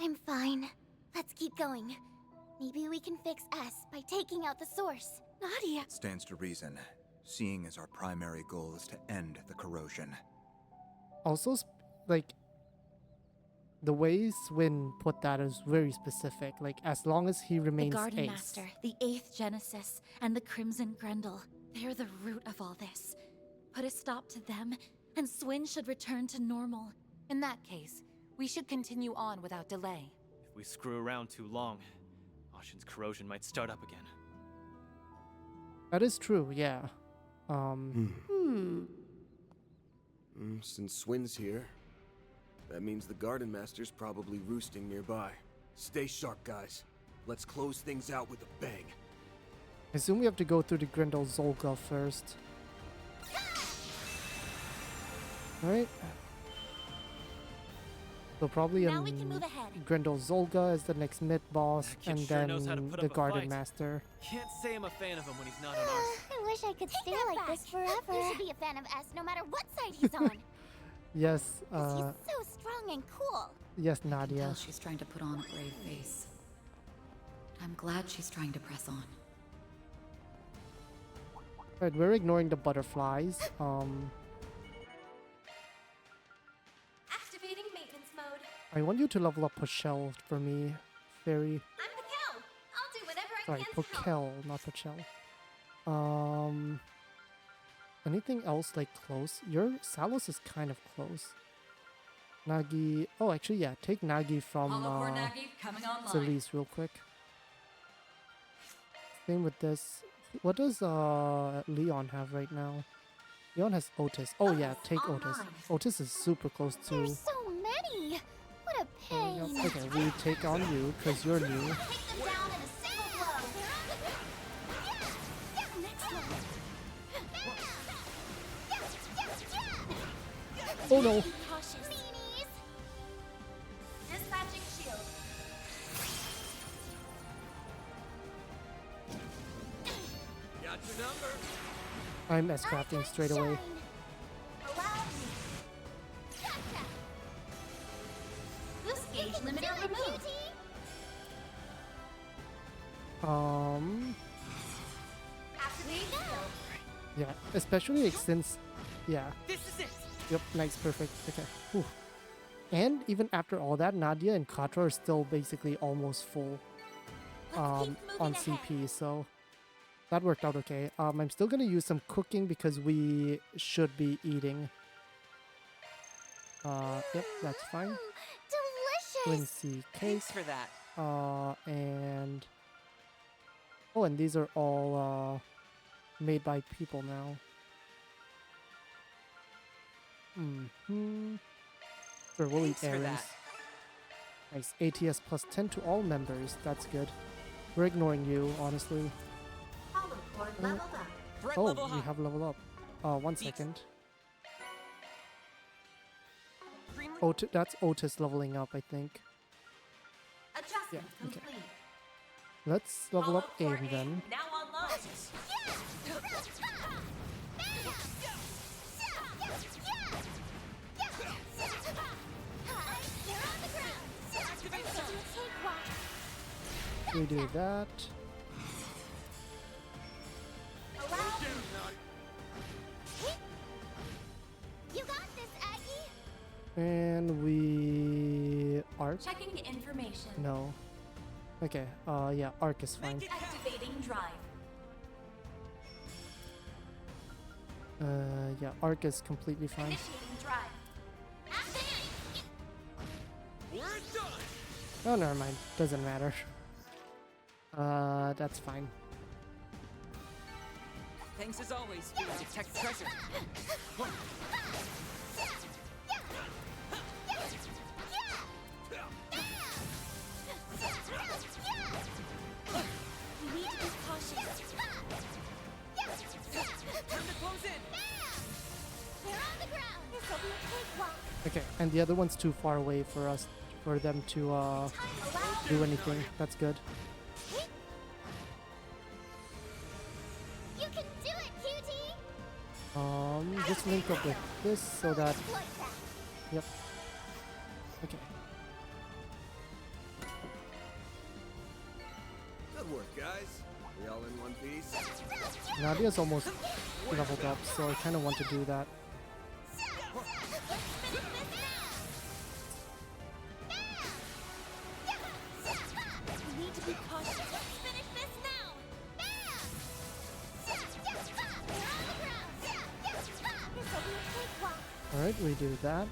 I'm fine. Let's keep going. Maybe we can fix S by taking out the source. Nadia. Stands to reason, seeing as our primary goal is to end the corrosion. also, like, the way Swin put that is very specific. Like, as long as he The remains Gardenmaster, ace. the 8th Genesis, and the Crimson Grendel. They're the root of all this. Put a stop to them, and Swin should return to normal. In that case, we should continue on without delay. If we screw around too long, Ashen's corrosion might start up again. That is true, yeah. Since Swin's here, that means the Gardenmaster's probably roosting nearby. Stay sharp, guys. Let's close things out with a bang. I assume we have to go through the Grendel Zolga first. Alright. So probably Now we can move ahead. Grendel Zolga is the next mid boss, That kid and sure then knows how to put the up a fight. Gardenmaster. Can't say I'm a fan of him when he's not on our side. I wish I could stay like this forever. You should be a fan of S no matter what side he's on. Yes, He's so strong and cool. yes, I can Nadia. tell she's trying to put on a brave face. I'm glad she's trying to press on. Right, we're ignoring the butterflies. activating maintenance mode. I want you to level up Pochelle for me, Fairy. I'm Pakel. I'll do whatever I Sorry, can to help. Pokel, not Pochelle. Anything else like close? Your Salos is kind of close. Nagi. Oh, actually, yeah. Take Nagi from Cerise real quick. Same with this. What does Leon have right now? Leon has Otis. Oh yeah, take Otis. Otis is super close to. There's so many. What a pain. Okay, we take on you because you're new. Take them down in a single blow. Next level. Oh no. Cautious. Meanies. Dispatching shield. Got your number. I'm S-crafting straight away. Allow me. Gotcha. Boost gauge limiter removed. Activate now. Yeah, especially like, since, yeah. This is it. Yep, nice, perfect. Okay. Whew. And even after all that, Nadia and Katra are still basically almost full on CP, so that worked out okay. I'm still gonna use some cooking because we should be eating. Yep, that's fine. Delicious. Quincy cake. Thanks for that. And oh, and these are all made by people now. Sure, we'll eat Thanks for errands. that. Nice. ATS plus 10 to all members. That's good. We're ignoring you, honestly. Oh, we have level up. 1 second. That's Otis leveling up, I think. Yeah, okay. Let's level up AIM then. Now online. We do that. You got this, Aggie. And we arc. Checking information. No. Okay. Yeah, arc is fine. Activating drive. Yeah, arc is completely fine. Initiating drive. Oh, never mind. Doesn't matter. That's fine. Thanks as always for your detect treasure. You need to be cautious. Time to close in. We're on the ground. This will be a cakewalk. Okay, and the other one's too far away for them to do anything. That's good. You can do it, cutie. Just link up with this so that. Yep. Okay. Good work, guys. We all in one piece. Nadia's almost leveled up, so I kind of want to do that. You need to be cautious. Let's finish this now. We're on the ground. This will be a cakewalk. Alright, we do that.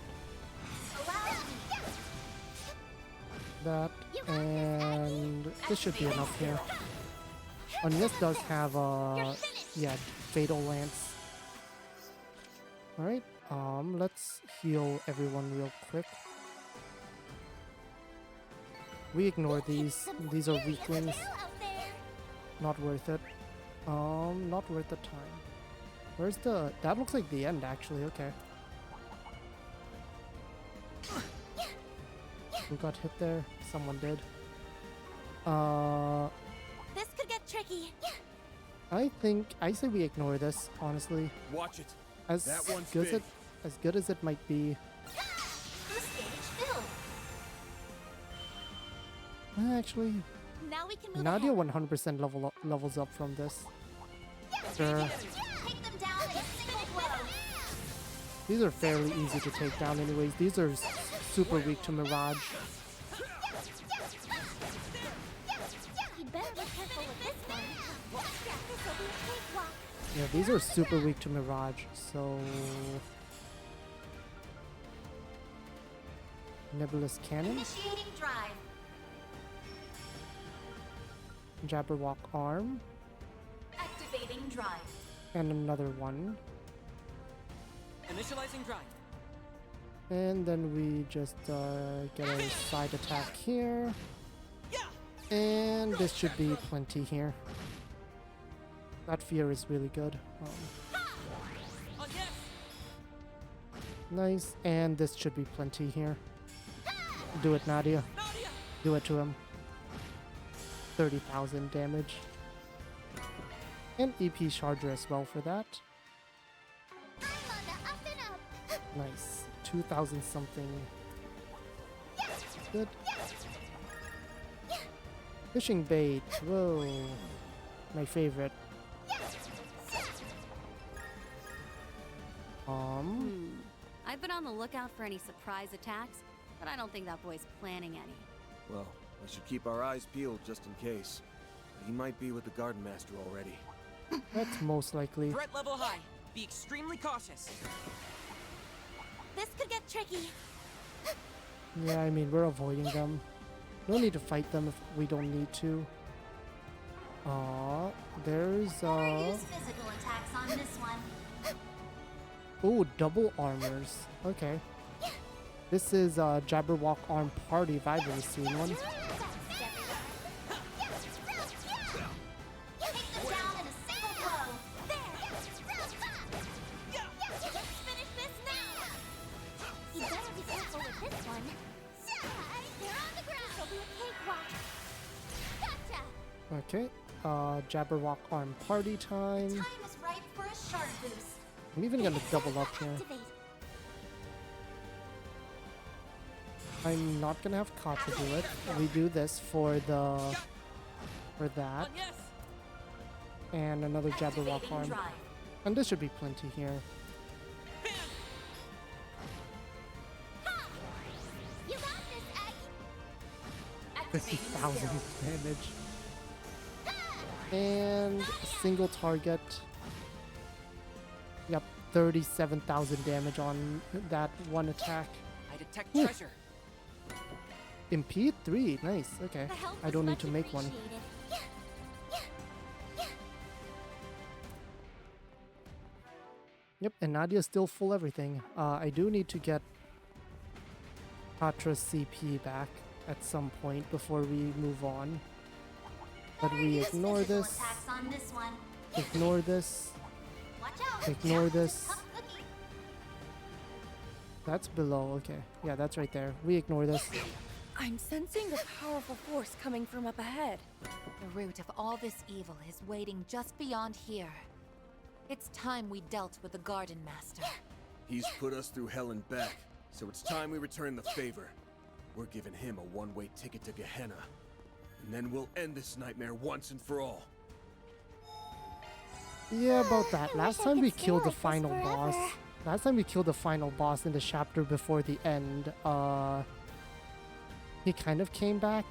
That, and this should be enough here. Onyes does have yeah, Fatal Lance. Alright, let's heal everyone real quick. We ignore these. These are weaklings. Not worth it. Not worth the time. Where's the... That looks like the end, actually. Okay. Who got hit there? Someone did. This could get tricky. I say we ignore this, honestly. Watch it. As That one's good big. as good as it might be. Actually, Now we can move Nadia ahead. 100% levels up from this. Sure. Take them down in a single blow. These are fairly easy to take down anyways. These are super weak to Mirage. You better be careful with this one. This will be a cakewalk. Yeah, these are super weak to Mirage, so... Nebulous Cannon. Initiating drive. Jabberwock Arm. Activating drive. And another one. Initializing drive. And then we just get a side attack here. And this should be plenty here. That fear is really good. Nice, and this should be plenty here. Do it, Nadia. Do it to him. 30,000 damage. And EP Charger as well for that. Nice. 2,000 something. Good. Fishing bait. Whoa. My favorite. I've been on the lookout for any surprise attacks, but I don't think that boy's planning any. Well, we should keep our eyes peeled just in case. He might be with the Gardenmaster already. That's most likely. Threat level high. Be extremely cautious. This could get tricky. Yeah, I mean, we're avoiding them. No need to fight them if we don't need to. There's Use physical attacks on this one. ooh, double armors. Okay. This is Jabberwock Arm Party if I've ever seen one. Okay, Jabberwock Arm Party time. Time is ripe for a shard boost. I'm even gonna double up here. Activate. I'm not gonna have Kata do it. We do this for that. And another Jabberwock Arm. And this should be plenty here. You got this, Egg. 50,000 damage. And single target. Yep, 37,000 damage on that one attack. I detect treasure. Impede 3, nice, okay. I don't need to make one. Yep, and Nadia's still full everything. I do need to get Patra's CP back at some point before we move on. But we ignore this. Ignore this. Ignore this. That's below, okay. Yeah, that's right there. We ignore this. I'm sensing a powerful force coming from up ahead. The root of all this evil is waiting just beyond here. It's time we dealt with the Gardenmaster. He's put us through hell and back, so it's time we return the favor. We're giving him a one-way ticket to Gehenna. And then we'll end this nightmare once and for all. Yeah, about that. Last time we killed the final boss. Last time we killed the final boss in the chapter before the end, he kind of came back.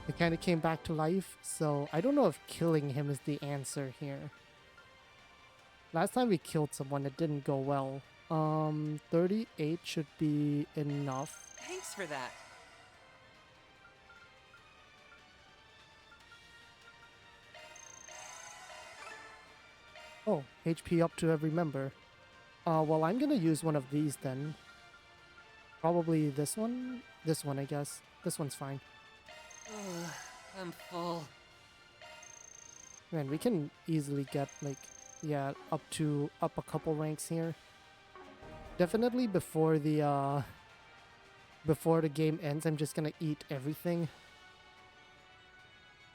He kind of came back to life, so I don't know if killing him is the answer here. Last time we killed someone, it didn't go well. 38 should be enough. Thanks for that. Oh, HP up to every member. Well, I'm gonna use one of these then. Probably this one? This one, I guess. This one's fine. I'm full. Man, we can easily get, like, yeah, up a couple ranks here. Definitely before the game ends, I'm just gonna eat everything.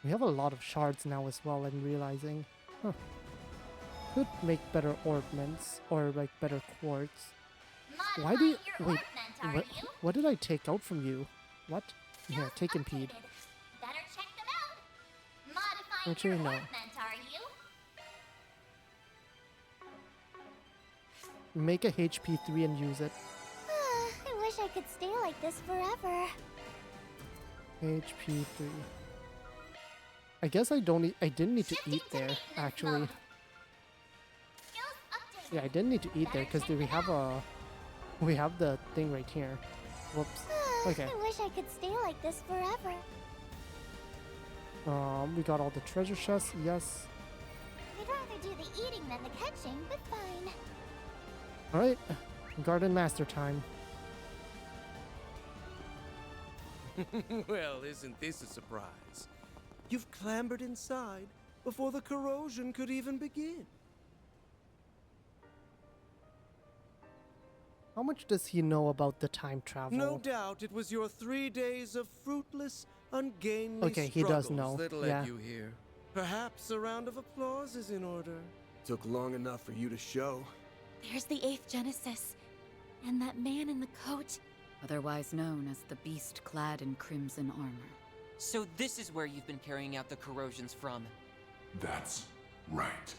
We have a lot of shards now as well, I'm realizing. Huh. Could make better ornaments, or like better quartz. Why do you... Wait, what did I take out from you? What? Here, take Impede. Better check them out. Modifying Actually, your no. ornament, are you? Make a HP 3 and use it. I wish I could stay like this forever. HP 3. I guess I didn't need to eat there, actually. Yeah, I didn't need to eat there because we have the thing right here. Whoops. Okay. I wish I could stay like this forever. We got all the treasure chests. Yes. I'd rather do the eating than the catching, but fine. All right. Gardenmaster time. Well, isn't this a surprise? You've clambered inside before the corrosion could even begin. How much does he know about the time travel? No doubt it was your 3 days of fruitless, ungainly Okay, he does know. struggles that led Yeah. you here. Perhaps a round of applause is in order. Took long enough for you to show. There's the 8th Genesis. And that man in the coat. Otherwise known as the beast clad in crimson armor. So this is where you've been carrying out the corrosions from. That's right.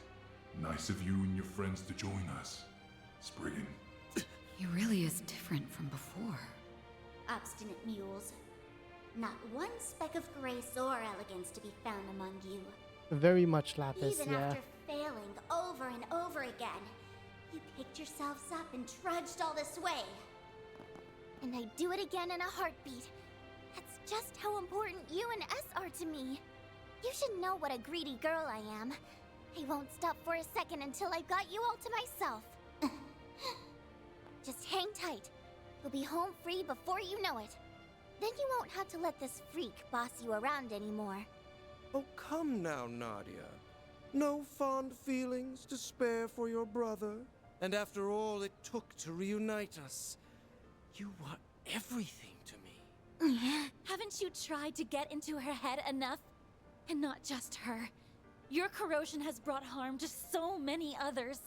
Nice of you and your friends to join us, Spriggan. He really is different from before. Obstinate mules. Not one speck of grace or elegance to be found among you. Very much Lapis, Even yeah. after failing over and over again, you picked yourselves up and trudged all this way. And I'd do it again in a heartbeat. That's just how important you and S are to me. You should know what a greedy girl I am. I won't stop for a second until I've got you all to myself. Just hang tight. You'll be home free before you know it. Then you won't have to let this freak boss you around anymore. Oh, come now, Nadia. No fond feelings to spare for your brother. And after all it took to reunite us, you were everything to me. Haven't you tried to get into her head enough? And not just her. Your corrosion has brought harm to so many others,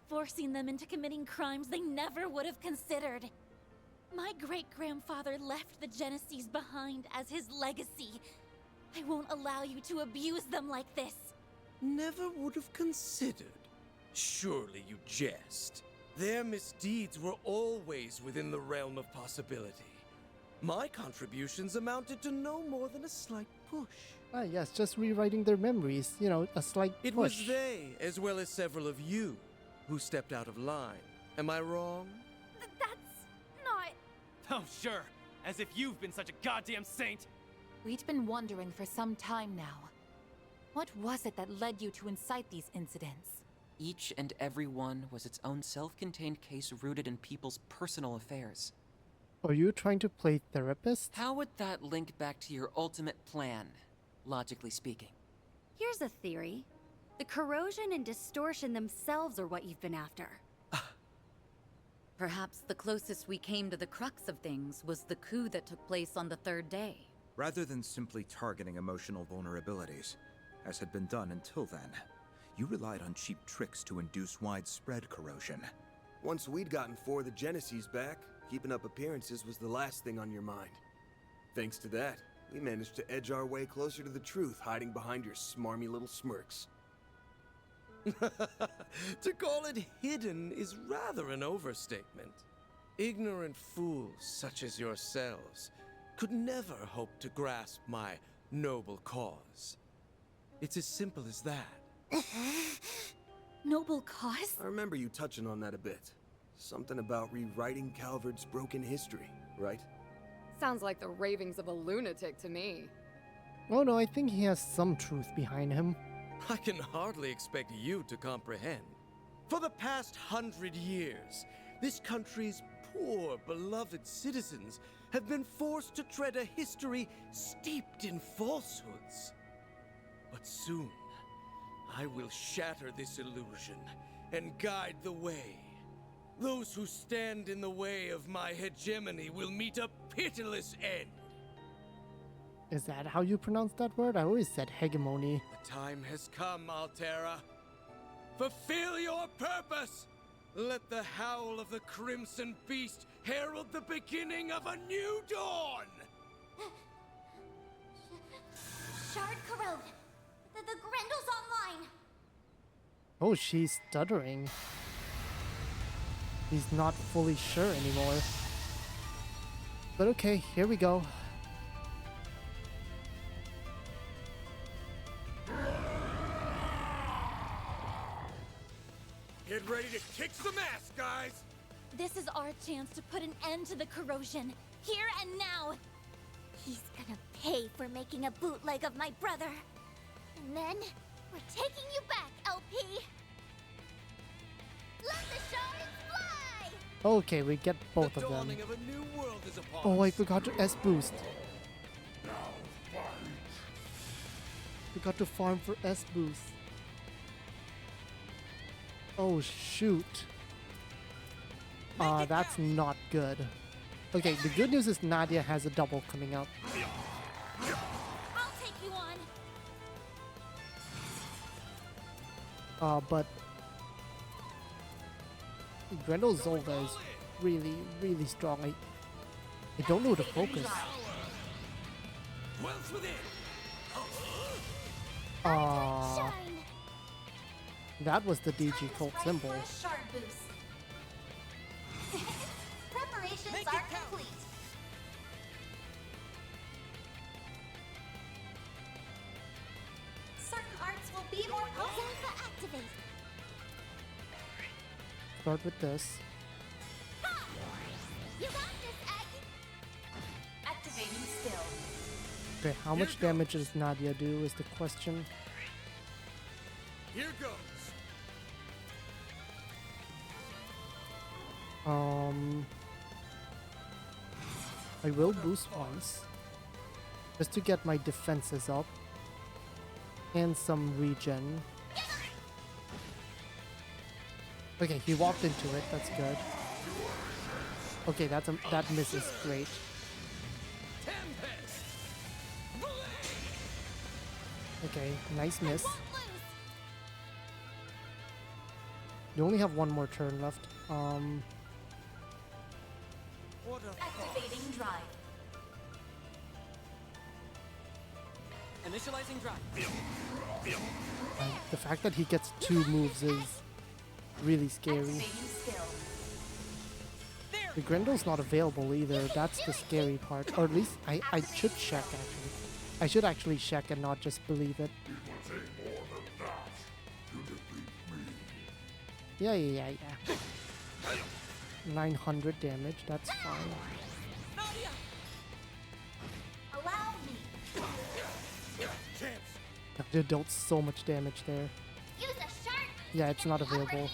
forcing them into committing crimes they never would have considered. My great-grandfather left the Genesees behind as his legacy. I won't allow you to abuse them like this. Never would have considered. Surely you jest. Their misdeeds were always within the realm of possibility. My contributions amounted to no more than a slight push. Ah, yes, just rewriting their memories. You know, a slight push. It was they, as well as several of you, who stepped out of line. Am I wrong? That's not... Oh, sure. As if you've been such a goddamn saint. We'd been wondering for some time now. What was it that led you to incite these incidents? Each and every one was its own self-contained case rooted in people's personal affairs. Are you trying to play therapist? How would that link back to your ultimate plan, logically speaking? Here's a theory. The corrosion and distortion themselves are what you've been after. Perhaps the closest we came to the crux of things was the coup that took place on the 3rd day. Rather than simply targeting emotional vulnerabilities, as had been done until then, you relied on cheap tricks to induce widespread corrosion. Once we'd gotten 4 of the Genesees back, keeping up appearances was the last thing on your mind. Thanks to that, we managed to edge our way closer to the truth, hiding behind your smarmy little smirks. To call it hidden is rather an overstatement. Ignorant fools such as yourselves could never hope to grasp my noble cause. It's as simple as that. Noble cause? I remember you touching on that a bit. Something about rewriting Calvard's broken history, right? Sounds like the ravings of a lunatic to me. Oh no, I think he has some truth behind him. I can hardly expect you to comprehend. For the past 100 years, this country's poor, beloved citizens have been forced to tread a history steeped in falsehoods. But soon, I will shatter this illusion and guide the way. Those who stand in the way of my hegemony will meet a pitiless end. Is that how you pronounce that word? I always said hegemony. The time has come, Altera. Fulfill your purpose! Let the howl of the Crimson Beast herald the beginning of a new dawn! Shard corrode. The Grendel's online. Oh, she's stuttering. He's not fully sure anymore. But okay, here we go. Get ready to some ass, guys! This is our chance to put an end to the corrosion, here and now. He's gonna pay for making a bootleg of my brother. And then, we're taking you back, LP! Let the shards fly! Okay, we get both of them. Dawning of a new world is upon Oh, I us. forgot to S boost. Forgot to farm for S boost. Oh shoot. That's not good. Okay, the good news is Nadia has a double coming up. I'll take you on. But Grendel Zolga is really, really strong. I don't know the focus. Dwells within. That was the DG cult symbol. Shard boost. Preparations are complete. Certain arts will be more potent. Zolga activate. Start with this. You got this, Aggie. Activating skill. Okay, how much damage does Nadia do is the question. Here goes. I will boost once, just to get my defenses up, and some regen. Okay, he walked into it, that's good. Okay, that misses, great. Okay, nice miss. You only have one more turn left. Activating drive. Initializing drive. The fact that he gets 2 moves is really scary. Activating skill. The Grendel's not available either, that's the scary part. Or at least I should check actually. I should actually check and not just believe it. Yeah. 900 damage, that's fine. Allow me. They dealt so much damage there. Use a sharp. Yeah, it's not available.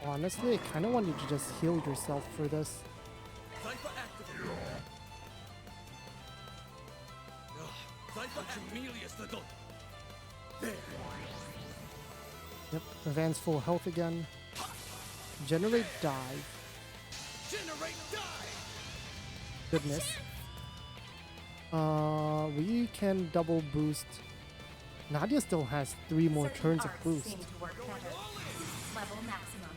Honestly, I kind of want you to just heal yourself for this. Yep, Van's full health again. Generate dive. Goodness. We can double boost. Nadia still has 3 more turns of boost. Level maximum.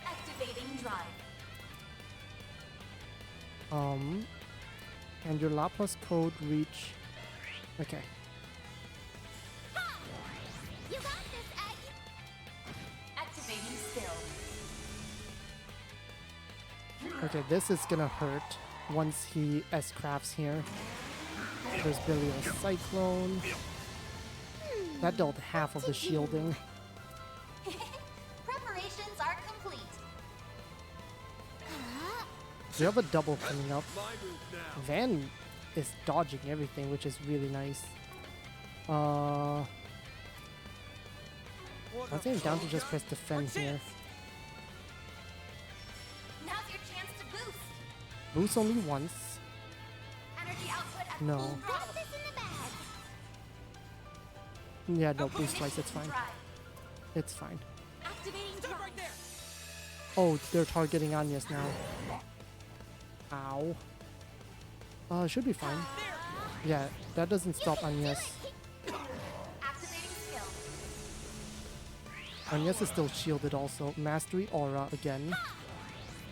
Activating drive. And your Lapras code reach. Okay. You got this, Aggie. Activating skill. Okay, this is gonna hurt once he S-crafts here. There's Billy's Cyclone. That dealt half of the shielding. Preparations are complete. So you have a double coming up. Van is dodging everything, which is really nice. I think I'm down to just press defend here. Now's your chance to boost. Boost only once. Energy output at No. full throttle. This in the bag. Yeah, no, boost twice, it's fine. It's fine. Activating drive. Right there. Oh, they're targeting Anya's now. Ow. Should be fine. Yeah, that doesn't stop Anya's. Activating skill. Anya's is still shielded also. Mastery Aura again.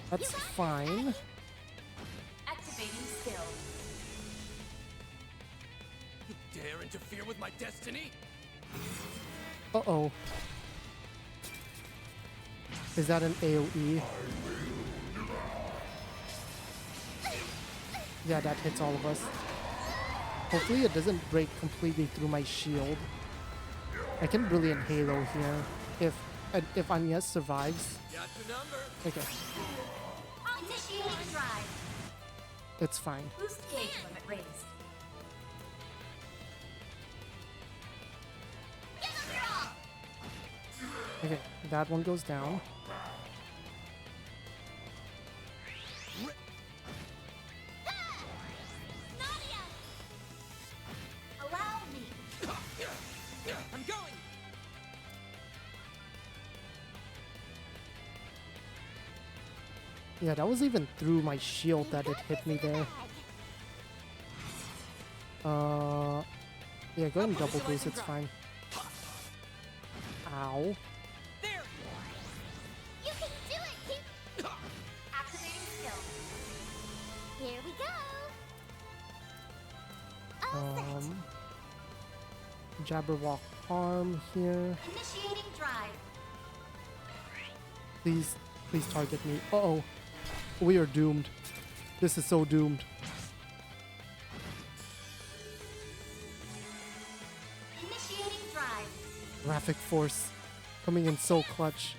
That's fine. Activating skill. You dare interfere with my destiny? Uh-oh. Is that an AoE? Yeah, that hits all of us. Hopefully it doesn't break completely through my shield. I can Brilliant Halo here if Agnes survives. Got your number. Okay, Initiating drive. it's fine. Boost gauge limit raised. Okay, that one goes down. Allow me. I'm going! Yeah, that was even through my shield that it hit me there. Yeah, go ahead and double boost, it's fine. Ow. There! You can do it, keep activating skill. Here we go. All set. Jabberwock arm here. Initiating drive. Please target me. Uh-oh. We are doomed. This is so doomed. Initiating drive. Graphic Force coming in so clutch.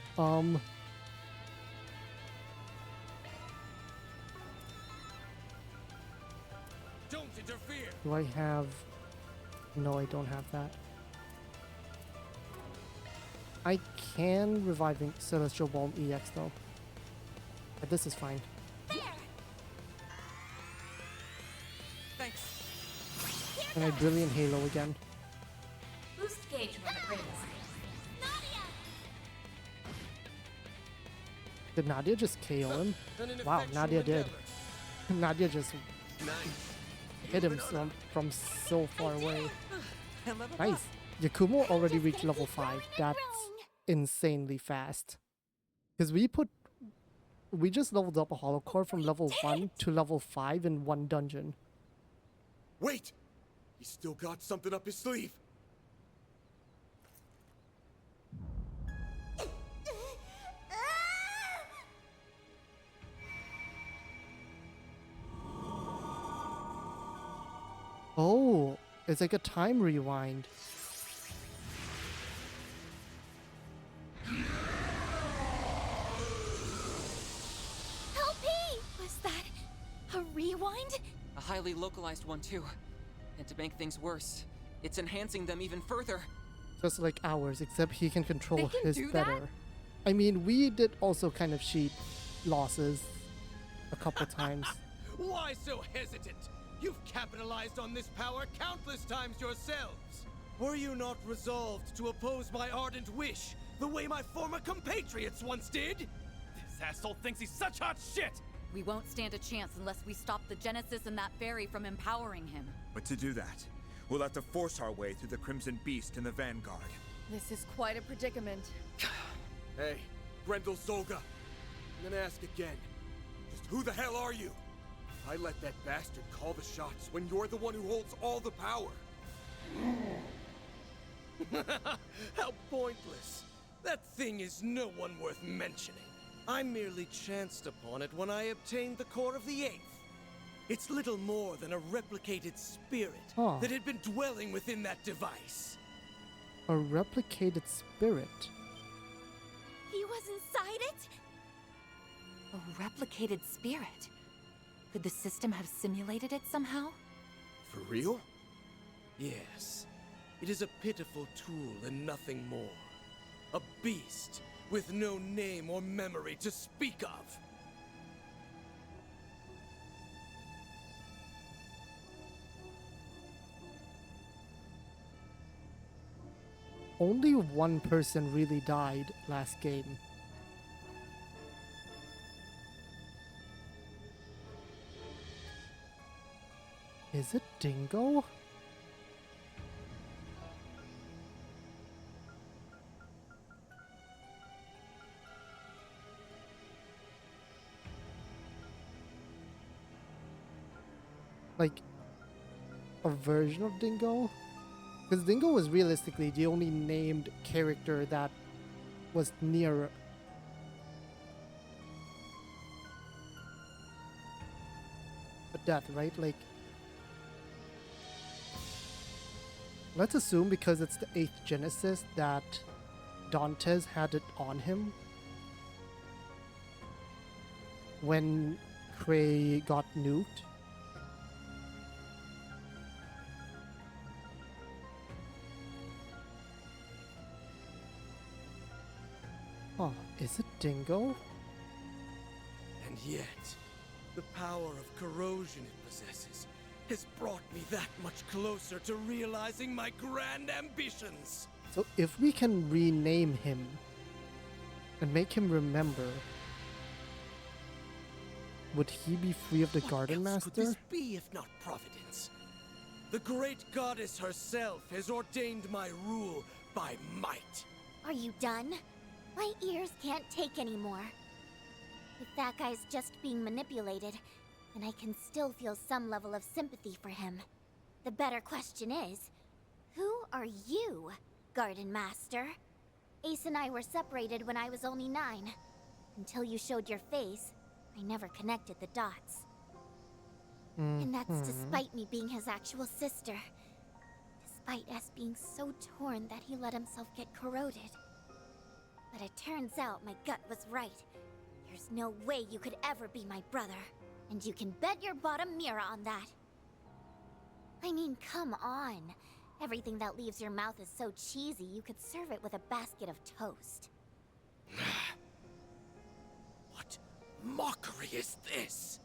Don't interfere. Do I have... No, I don't have that. I can reviving Celestial Balm EX though. But this is fine. Thanks. And I Brilliant Halo again. Boost gauge limit raised. Did Nadia just KO him? An Wow, ineffectual Nadia did. endeavor. Nadia just Nice. hit him from so far away. And level Nice. up. Yakumo already reached level 5. That's insanely fast. Because we just leveled up a Hollow Core from level 1 to level 5 in one dungeon. Wait! He's still got something up his sleeve. Oh, it's like a time rewind. Help me! Was that a rewind? A highly localized one, too. And to make things worse, it's enhancing them even further. Just like ours, except he can control They can his do that? better. I mean, we did also kind of cheat losses a couple times. Why so hesitant? You've capitalized on this power countless times yourselves. Were you not resolved to oppose my ardent wish, the way my former compatriots once did? This asshole thinks he's such hot shit! We won't stand a chance unless we stop the Genesis and that fairy from empowering him. But to do that, we'll have to force our way through the Crimson Beast and the Vanguard. This is quite a predicament. Hey, Grendel Zolga. I'm gonna ask again. Just who the hell are you? I let that bastard call the shots when you're the one who holds all the power. How pointless. That thing is no one worth mentioning. I merely chanced upon it when I obtained the core of the Eighth. It's little more than a replicated spirit that had been dwelling within that device. A replicated spirit. He was inside it? A replicated spirit? Could the system have simulated it somehow? For real? Yes. It is a pitiful tool and nothing more. A beast with no name or memory to speak of. Only one person really died last game. Is it Dingo? Like a version of Dingo? Because Dingo was realistically the only named character that was near a death, right? Like Let's assume because it's the 8th Genesis that Dantes had it on him when Cray got nuked. Oh, is it Dingo? And yet, the power of corrosion it possesses has brought me that much closer to realizing my grand ambitions. So if we can rename him and make him remember, would he be free of the Garden What else could this Master? be if not providence? The great goddess herself has ordained my rule by might. Are you done? My ears can't take anymore. If that guy's just being manipulated, then I can still feel some level of sympathy for him. The better question is, who are you, Garden Master? Ace and I were separated when I was only 9. Until you showed your face, I never connected the dots. And that's despite me being his actual sister. Despite us being so torn that he let himself get corroded. But it turns out my gut was right. There's no way you could ever be my brother. And you can bet your bottom mirror on that. I mean, come on. Everything that leaves your mouth is so cheesy, you could serve it with a basket of toast. What mockery is this?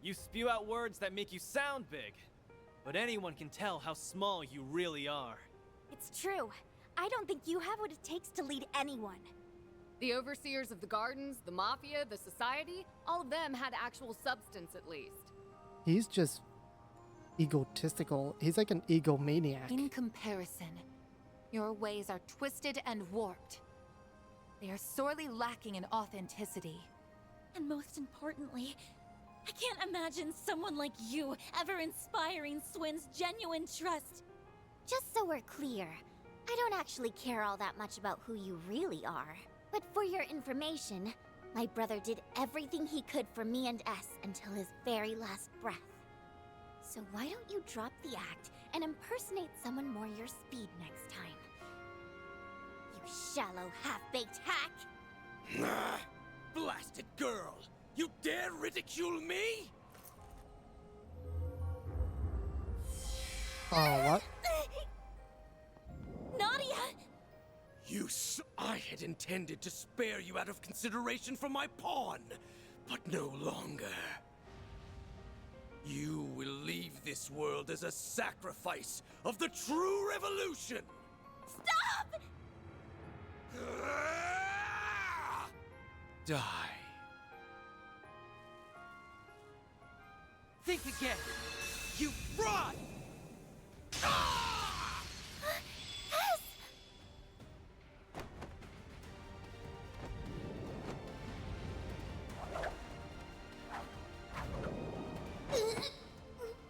You spew out words that make you sound big, but anyone can tell how small you really are. It's true. I don't think you have what it takes to lead anyone. The overseers of the gardens, the mafia, the society, all of them had actual substance at least. He's just egotistical. He's like an egomaniac. In comparison, your ways are twisted and warped. They are sorely lacking in authenticity. And most importantly, I can't imagine someone like you ever inspiring Swin's genuine trust. Just so we're clear, I don't actually care all that much about who you really are. But for your information, my brother did everything he could for me and S until his very last breath. So why don't you drop the act and impersonate someone more your speed next time? You shallow, half-baked hack! Blasted girl! You dare ridicule me? Oh, what? Nadia! I had intended to spare you out of consideration for my pawn, but no longer. You will leave this world as a sacrifice of the true revolution! Stop! Die. Think again! You fraud!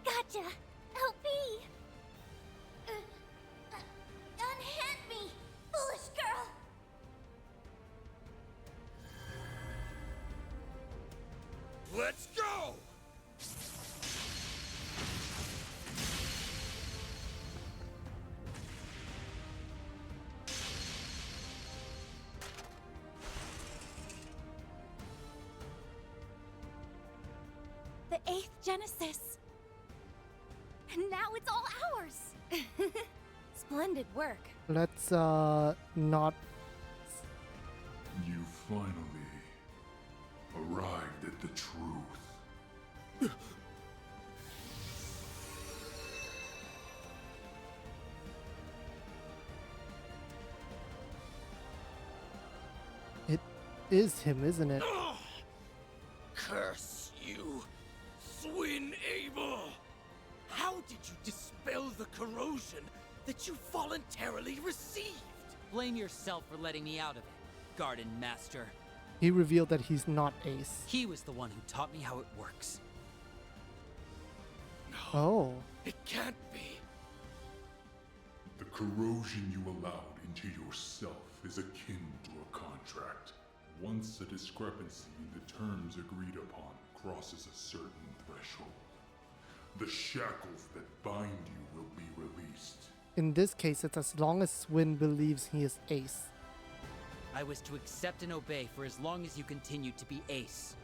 Gotcha! Help me! Unhand me, foolish girl! Let's go! The 8th Genesis. And now it's all ours. Splendid work. Let's not. You finally arrived at the truth. It is him, isn't it? Curse you, Swin Abel! How did you dispel the corrosion that you voluntarily received? Blame yourself for letting me out of it, Garden Master. He revealed that he's not Ace. He was the one who taught me how it works. No, Oh. it can't be. The corrosion you allowed into yourself is akin to a contract. Once a discrepancy in the terms agreed upon crosses a certain threshold, the shackles that bind you will be released. In this case, it's as long as Swin believes he is Ace. I was to accept and obey for as long as you continued to be Ace.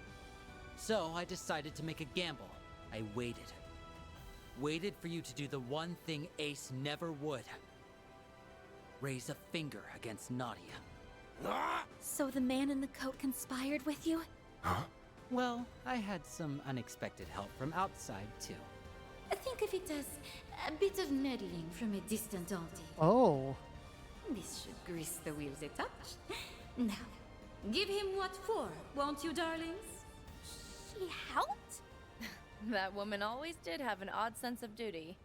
So I decided to make a gamble. I waited. Waited for you to do the one thing Ace never would. Raise a finger against Nadia. So the man in the coat conspired with you? Huh? Well, I had some unexpected help from outside, too. Think of it as a bit of meddling from a distant auntie. Oh. This should grease the wheels a touch. Now, give him what for, won't you, darlings? She helped? That woman always did have an odd sense of duty.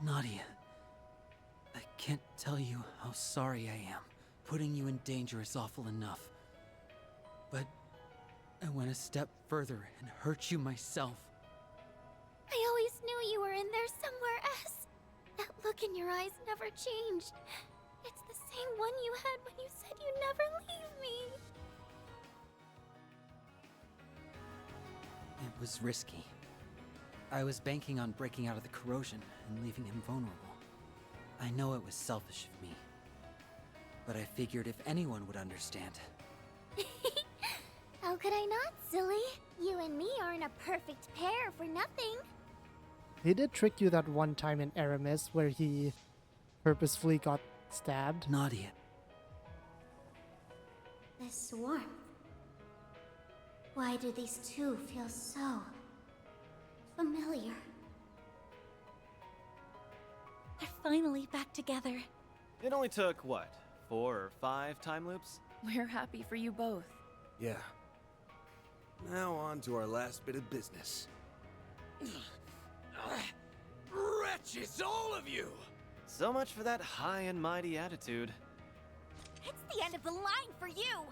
Nadia, I can't tell you how sorry I am. Putting you in danger is awful enough. But I went a step further and hurt you myself. I always knew you were in there somewhere else. That look in your eyes never changed. It's the same one you had when you said you'd never leave me. It was risky. I was banking on breaking out of the corrosion and leaving him vulnerable. I know it was selfish of me. But I figured if anyone would understand. How could I not, silly? You and me aren't a perfect pair for nothing. He did trick you that one time in Aramis where he purposefully got stabbed. Nadia. This warmth. Why do these two feel so familiar? We're finally back together. It only took, what, 4 or 5 time loops? We're happy for you both. Yeah. Now on to our last bit of business. Wretches, all of you! So much for that high and mighty attitude. It's the end of the line for you!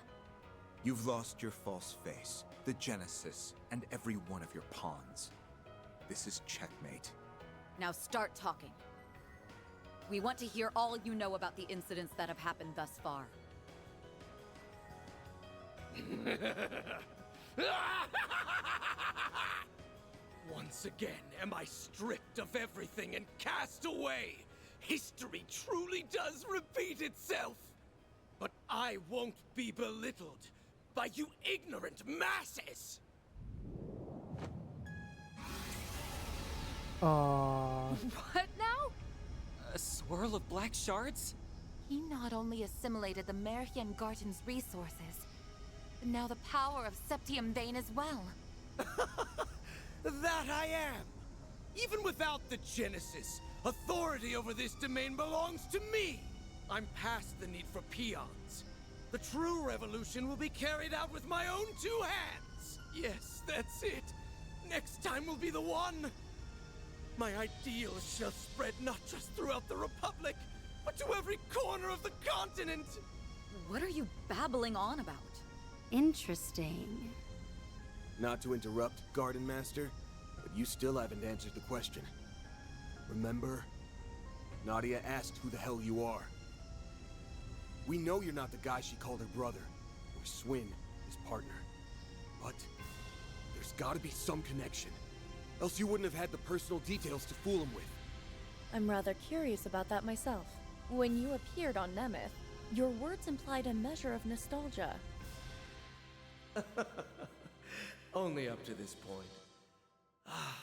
You've lost your false face, the Genesis, and every one of your pawns. This is checkmate. Now start talking. We want to hear all you know about the incidents that have happened thus far. Once again am I stripped of everything and cast away. History truly does repeat itself. But I won't be belittled by you ignorant masses. What now? A swirl of black shards? He not only assimilated the Merian Garden's resources, but now the power of Septium Vein as well. That I am! Even without the Genesis, authority over this domain belongs to me! I'm past the need for peons. The true revolution will be carried out with my own 2 hands! Yes, that's it! Next time will be the one! My ideals shall spread not just throughout the Republic, but to every corner of the continent! What are you babbling on about? Interesting. Not to interrupt, Gardenmaster, but you still haven't answered the question. Remember? Nadia asked who the hell you are. We know you're not the guy she called her brother, or Swin, his partner. But there's gotta be some connection. Else you wouldn't have had the personal details to fool him with. I'm rather curious about that myself. When you appeared on Nemeth, your words implied a measure of nostalgia. Only up to this point. Ah,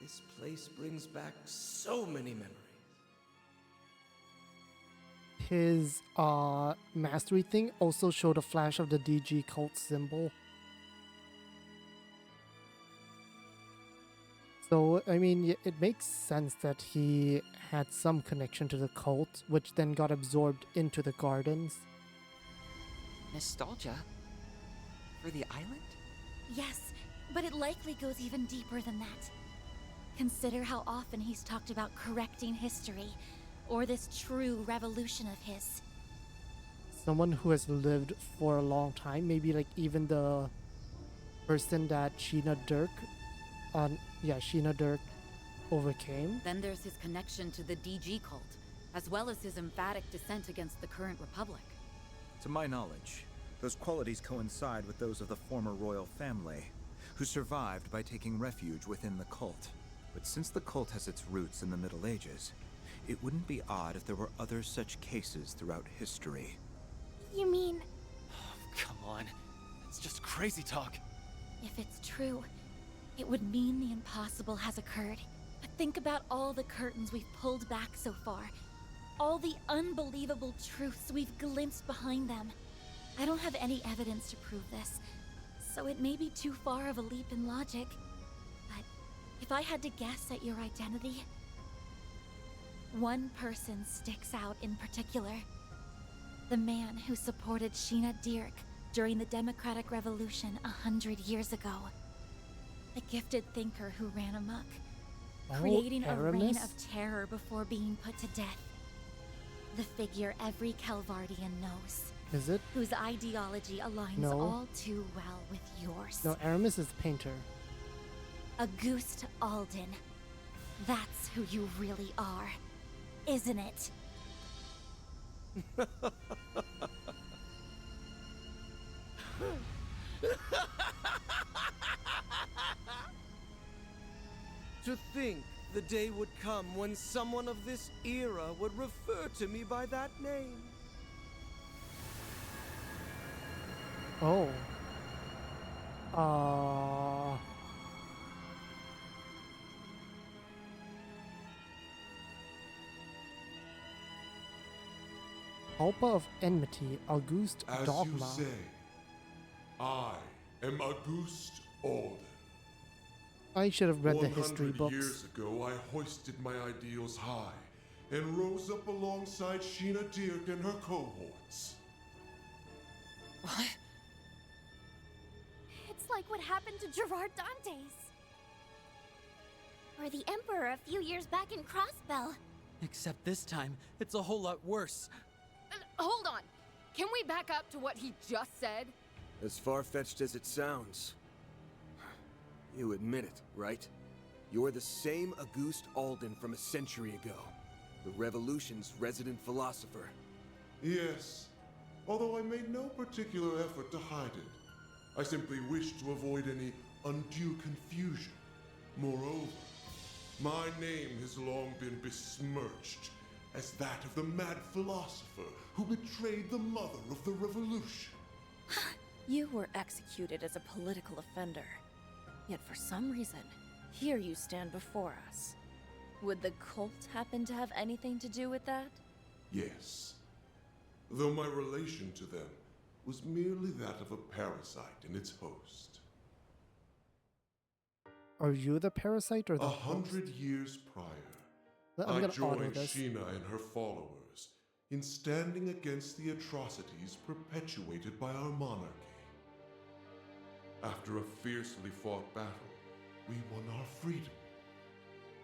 this place brings back so many memories. His mastery thing also showed a flash of the DG cult symbol. So, I mean, it makes sense that he had some connection to the cult, which then got absorbed into the gardens. Nostalgia? For the island? Yes, but it likely goes even deeper than that. Consider how often he's talked about correcting history, or this true revolution of his. Someone who has lived for a long time, maybe like even the person that Sheena Dirke overcame. Then there's his connection to the DG cult, as well as his emphatic dissent against the current republic. To my knowledge, Those qualities coincide with those of the former royal family, who survived by taking refuge within the cult. But since the cult has its roots in the Middle Ages, it wouldn't be odd if there were other such cases throughout history. You mean... Come on. It's just crazy talk. If it's true, it would mean the impossible has occurred. But think about all the curtains we've pulled back so far. All the unbelievable truths we've glimpsed behind them. I don't have any evidence to prove this, so it may be too far of a leap in logic. But if I had to guess at your identity, one person sticks out in particular. The man who supported Sheena Dirke during the Democratic Revolution 100 years ago. The gifted thinker who ran amok, creating a reign of terror before being put to death. The figure every Calvardian knows. Is it? Whose ideology aligns all too well with yours. No, Aramis is the painter. Auguste Aldan. That's who you really are, isn't it? To think the day would come when someone of this era would refer to me by that name. Oh. Alpa of Enmity, Auguste As Dogma. you say, I am Auguste Aldan. I should have read the history 100 books. years ago, I hoisted my ideals high and rose up alongside Sheena Dirke and her cohorts. What? It's like what happened to Gerard Dantes. Or the Emperor a few years back in Crossbell. Except this time, it's a whole lot worse. Hold on. Can we back up to what he just said? As far-fetched as it sounds. You admit it, right? You're the same Auguste Aldan from a century ago. The Revolution's resident philosopher. Yes, although I made no particular effort to hide it. I simply wished to avoid any undue confusion. Moreover, my name has long been besmirched as that of the mad philosopher who betrayed the mother of the revolution. You were executed as a political offender. Yet for some reason, here you stand before us. Would the cult happen to have anything to do with that? Yes. Though my relation to them was merely that of a parasite in its host. Are you the parasite or the 100 years prior, I'm I gonna auto joined this. Sheena and her followers in standing against the atrocities perpetuated by our monarchy. After a fiercely fought battle, we won our freedom.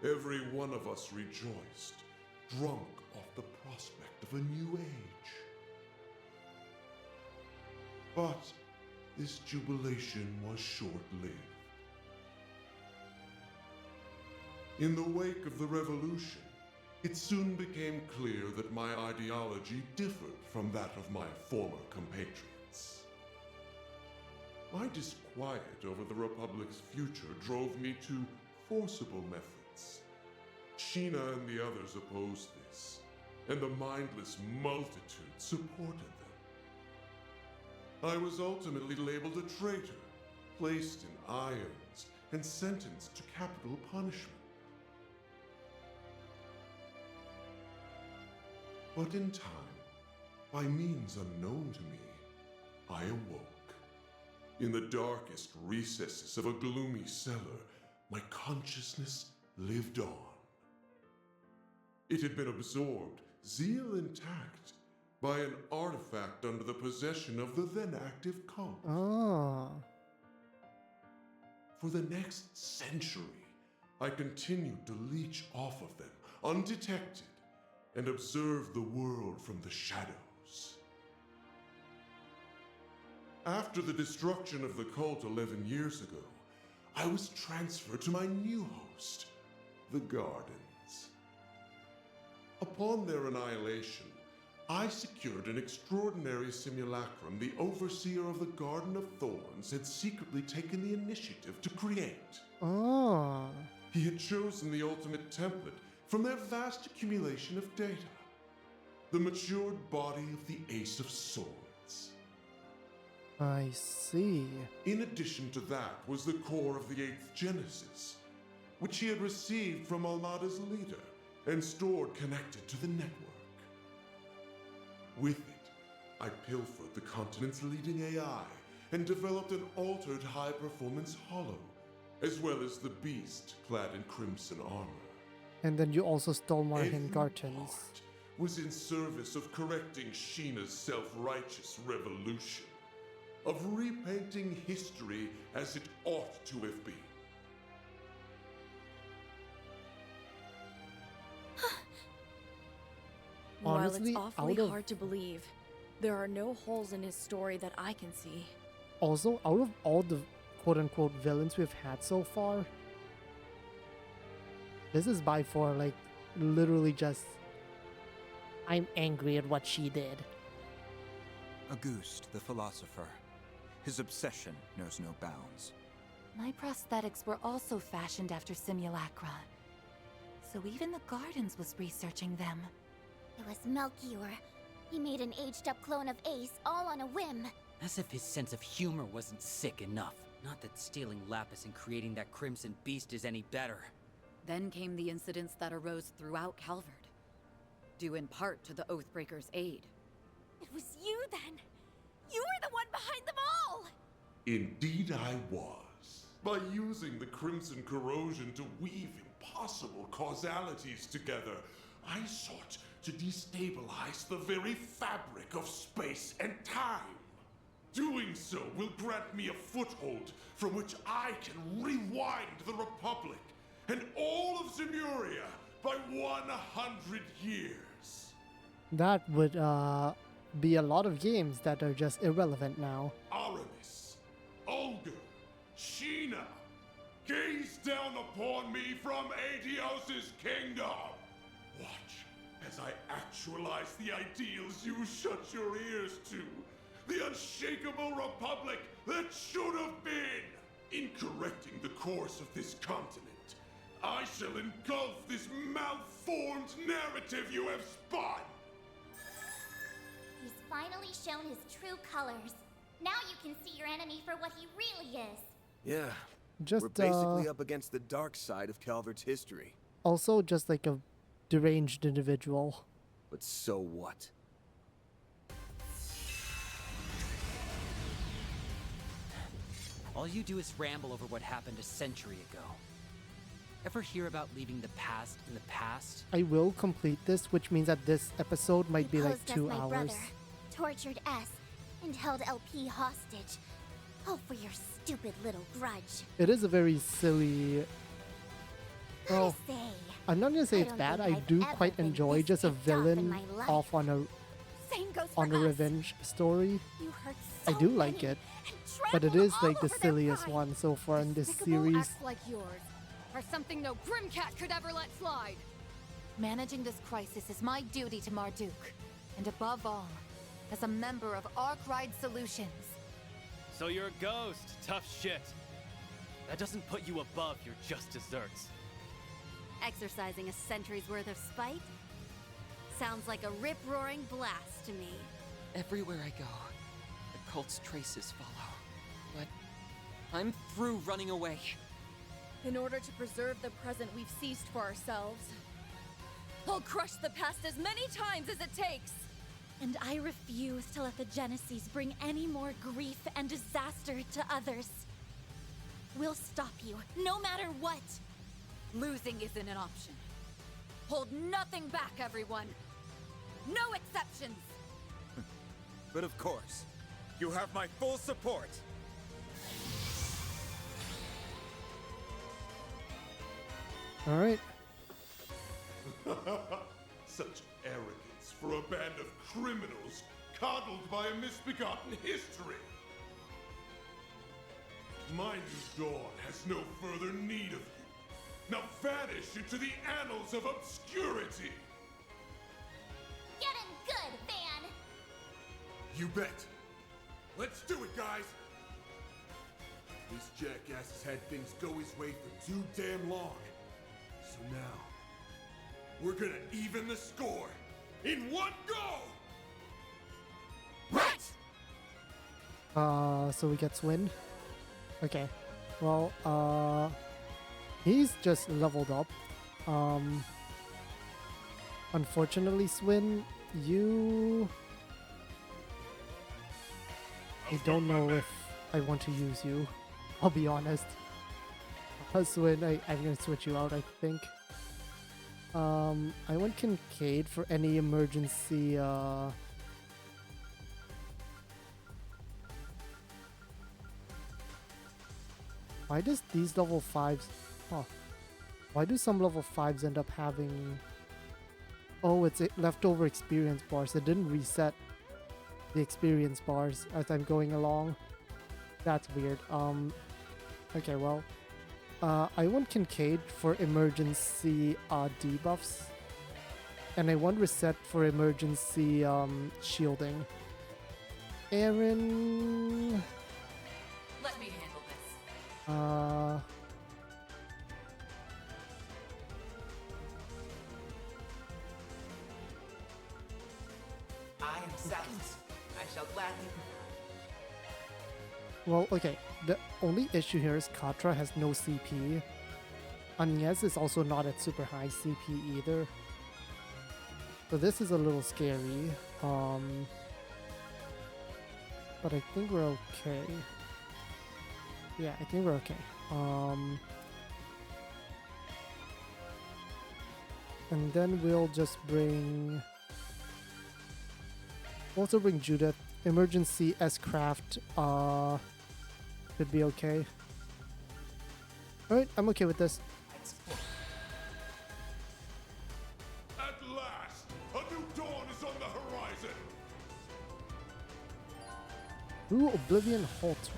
Every one of us rejoiced, drunk off the prospect of a new age. But this jubilation was short-lived. In the wake of the revolution, it soon became clear that my ideology differed from that of my former compatriots. My disquiet over the Republic's future drove me to forcible methods. Sheena and the others opposed this, and the mindless multitude supported them. I was ultimately labeled a traitor, placed in irons, and sentenced to capital punishment. But in time, by means unknown to me, I awoke. In the darkest recesses of a gloomy cellar, my consciousness lived on. It had been absorbed, zeal intact, by an artifact under the possession of the then active cult. For the next century, I continued to leech off of them, undetected, and observe the world from the shadows. After the destruction of the cult 11 years ago, I was transferred to my new host, the Gardens. Upon their annihilation, I secured an extraordinary simulacrum the overseer of the Garden of Thorns had secretly taken the initiative to create. Oh. He had chosen the ultimate template from their vast accumulation of data. The matured body of the Ace of Swords. I see. In addition to that was the core of the 8th Genesis, which he had received from Almada's leader and stored connected to the network. With it, I pilfered the continent's leading AI and developed an altered high-performance hollow, as well as the beast clad in crimson armor. And then you also stole Marhin Every Gartens. part was in service of correcting Sheena's self-righteous revolution, of repainting history as it ought to have been. Honestly, While it's awfully out of- hard to believe, there are no holes in his story that I can see. Also, out of all the quote-unquote villains we've had so far, this is by far, like, literally just, I'm angry at what she did. Auguste, the philosopher. His obsession knows no bounds. My prosthetics were also fashioned after simulacra. So even the Gardens was researching them. It was Melchior. He made an aged-up clone of Ace all on a whim. As if his sense of humor wasn't sick enough. Not that stealing Lapis and creating that crimson beast is any better. Then came the incidents that arose throughout Calvard, due in part to the Oathbreaker's aid. It was you then! You were the one behind them all! Indeed I was. By using the crimson corrosion to weave impossible causalities together, I sought to destabilize the very fabric of space and time. Doing so will grant me a foothold from which I can rewind the Republic and all of Zemuria by 100 years. That would be a lot of games that are just irrelevant now. Aramis, Olga, Sheena, gaze down upon me from Aetios' kingdom. Watch as I actualize the ideals you shut your ears to. The unshakable republic that should have been. In correcting the course of this continent, I shall engulf this malformed narrative you have spun. He's finally shown his true colors. Now you can see your enemy for what he really is. Yeah, Just, we're basically up against the dark side of Calvert's history. Also, just like a deranged individual. But so what? All you do is ramble over what happened a century ago. Ever hear about leaving the past in the past? I will complete this, which means that this episode might be like Posed as 2 my hours. brother, tortured S, and held LP hostage. All for your stupid little grudge. It is a very silly. Well, Gotta say, I'm not gonna say I it's don't bad. think I I've do ever quite been enjoy this just a pissed off in villain my life. off on Same goes a for us. revenge story. You hurt I so do like many it, and but it trampled is all like the over their silliest pride. one so far in this Despicable series. acts like yours are something no Grimcat could ever let slide. Managing this crisis is my duty to Marduk. And above all, as a member of Arkwright Solutions. So you're a ghost. Tough shit. That doesn't put you above your just desserts. Exercising a century's worth of spite? Sounds like a rip-roaring blast to me. Everywhere I go, the cult's traces follow. But I'm through running away. In order to preserve the present we've seized for ourselves, I'll crush the past as many times as it takes. And I refuse to let the Genesis bring any more grief and disaster to others. We'll stop you, no matter what. Losing isn't an option. Hold nothing back, everyone. No exceptions. But of course, you have my full support. All right. Such arrogance for a band of criminals coddled by a misbegotten history. My new dawn has no further need of you. Now vanish into the annals of obscurity. Get him good, Van! You bet. Let's do it, guys. This jackass has had things go his way for too damn long. So now, we're gonna even the score in one go! Right! So we get Swin. Okay. Well, he's just leveled up. Unfortunately, Swin, I don't know if I want to use you. I'll be honest. Swin, I'm gonna switch you out, I think. I want Kincaid for any emergency, Why does these level 5s... Huh. Why do some level 5s end up having... Oh, it's leftover experience bars. It didn't reset the experience bars as I'm going along. That's weird. Okay, well... I want Kincaid for emergency debuffs. And I want Reset for emergency shielding. Aaron... Let me handle this. I am Samus. I shall gladly. Well, okay. The only issue here is Katra has no CP. Agnes is also not at super high CP either. So this is a little scary. But I think we're okay. Yeah, I think we're okay. And then we'll just bring... Also bring Judith. Emergency S-Craft should be okay. Alright, I'm okay with this. At last, a new dawn is on the horizon. Ooh, Oblivion Halter.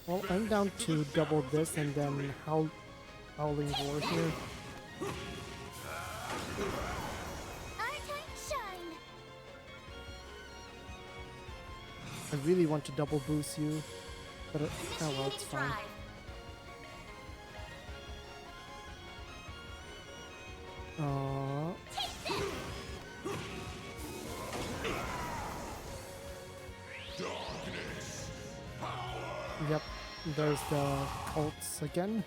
Well, I'm down to double this and then Howling War here. I really want to double boost you, but oh well, it's fine. Yep, there's the cults again.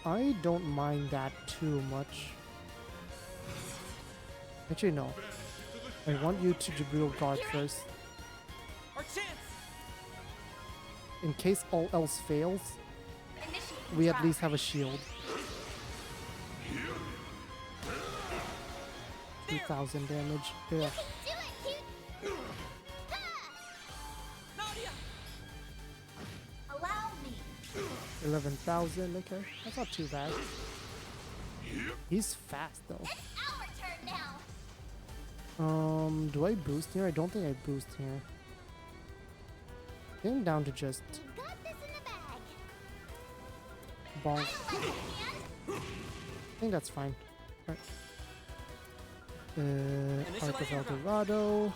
I don't mind that too much. Actually, no. I want you to Jabril Guard first. Our chance. In case all else fails, we at least have a shield. 3,000 damage. Yeah. 11,000. Okay, that's not too bad. He's fast though. Do I boost here? I don't think I boost here. Getting down to just bonk. I think that's fine. Right. Arc of El Dorado.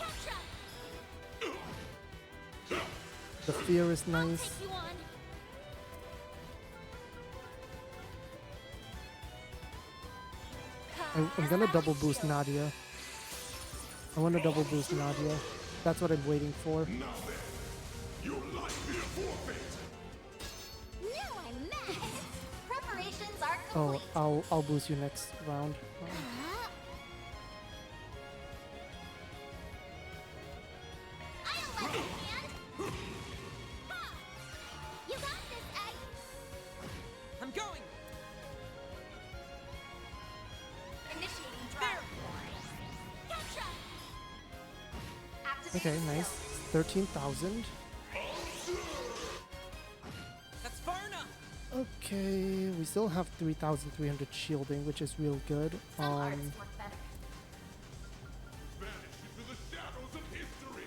The fear is nice. I'm gonna double boost Nadia. I want to double boost Nadia. That's what I'm waiting for. Your life be a forfeit. Now I'm mad. Preparations are complete. Oh, I'll boost you next round. I'll let it hand. Ha! You got this, Egg. I'm going. Initiating drive. Gotcha. Okay, nice. 13,000. That's far enough. Okay, we still have 3,300 shielding, which is real good. Work better. Vanish into the shadows of history.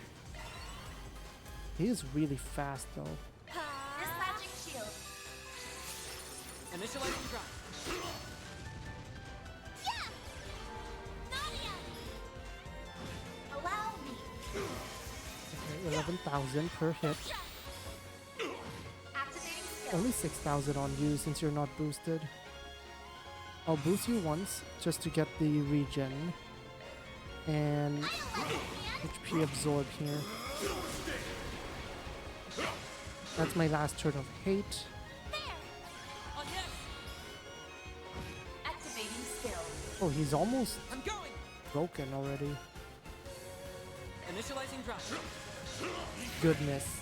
He is really fast though. Dispatching shield. Initializing drive. Yeah! Nadia! Allow me. Okay, 11,000 per hit. Activating skill. Only 6,000 on you since you're not boosted. I'll boost you once just to get the regen. And HP absorb here. That's my last turn of hate. Activating skill. Oh, he's almost I'm going. broken already. Initializing drive. Goodness.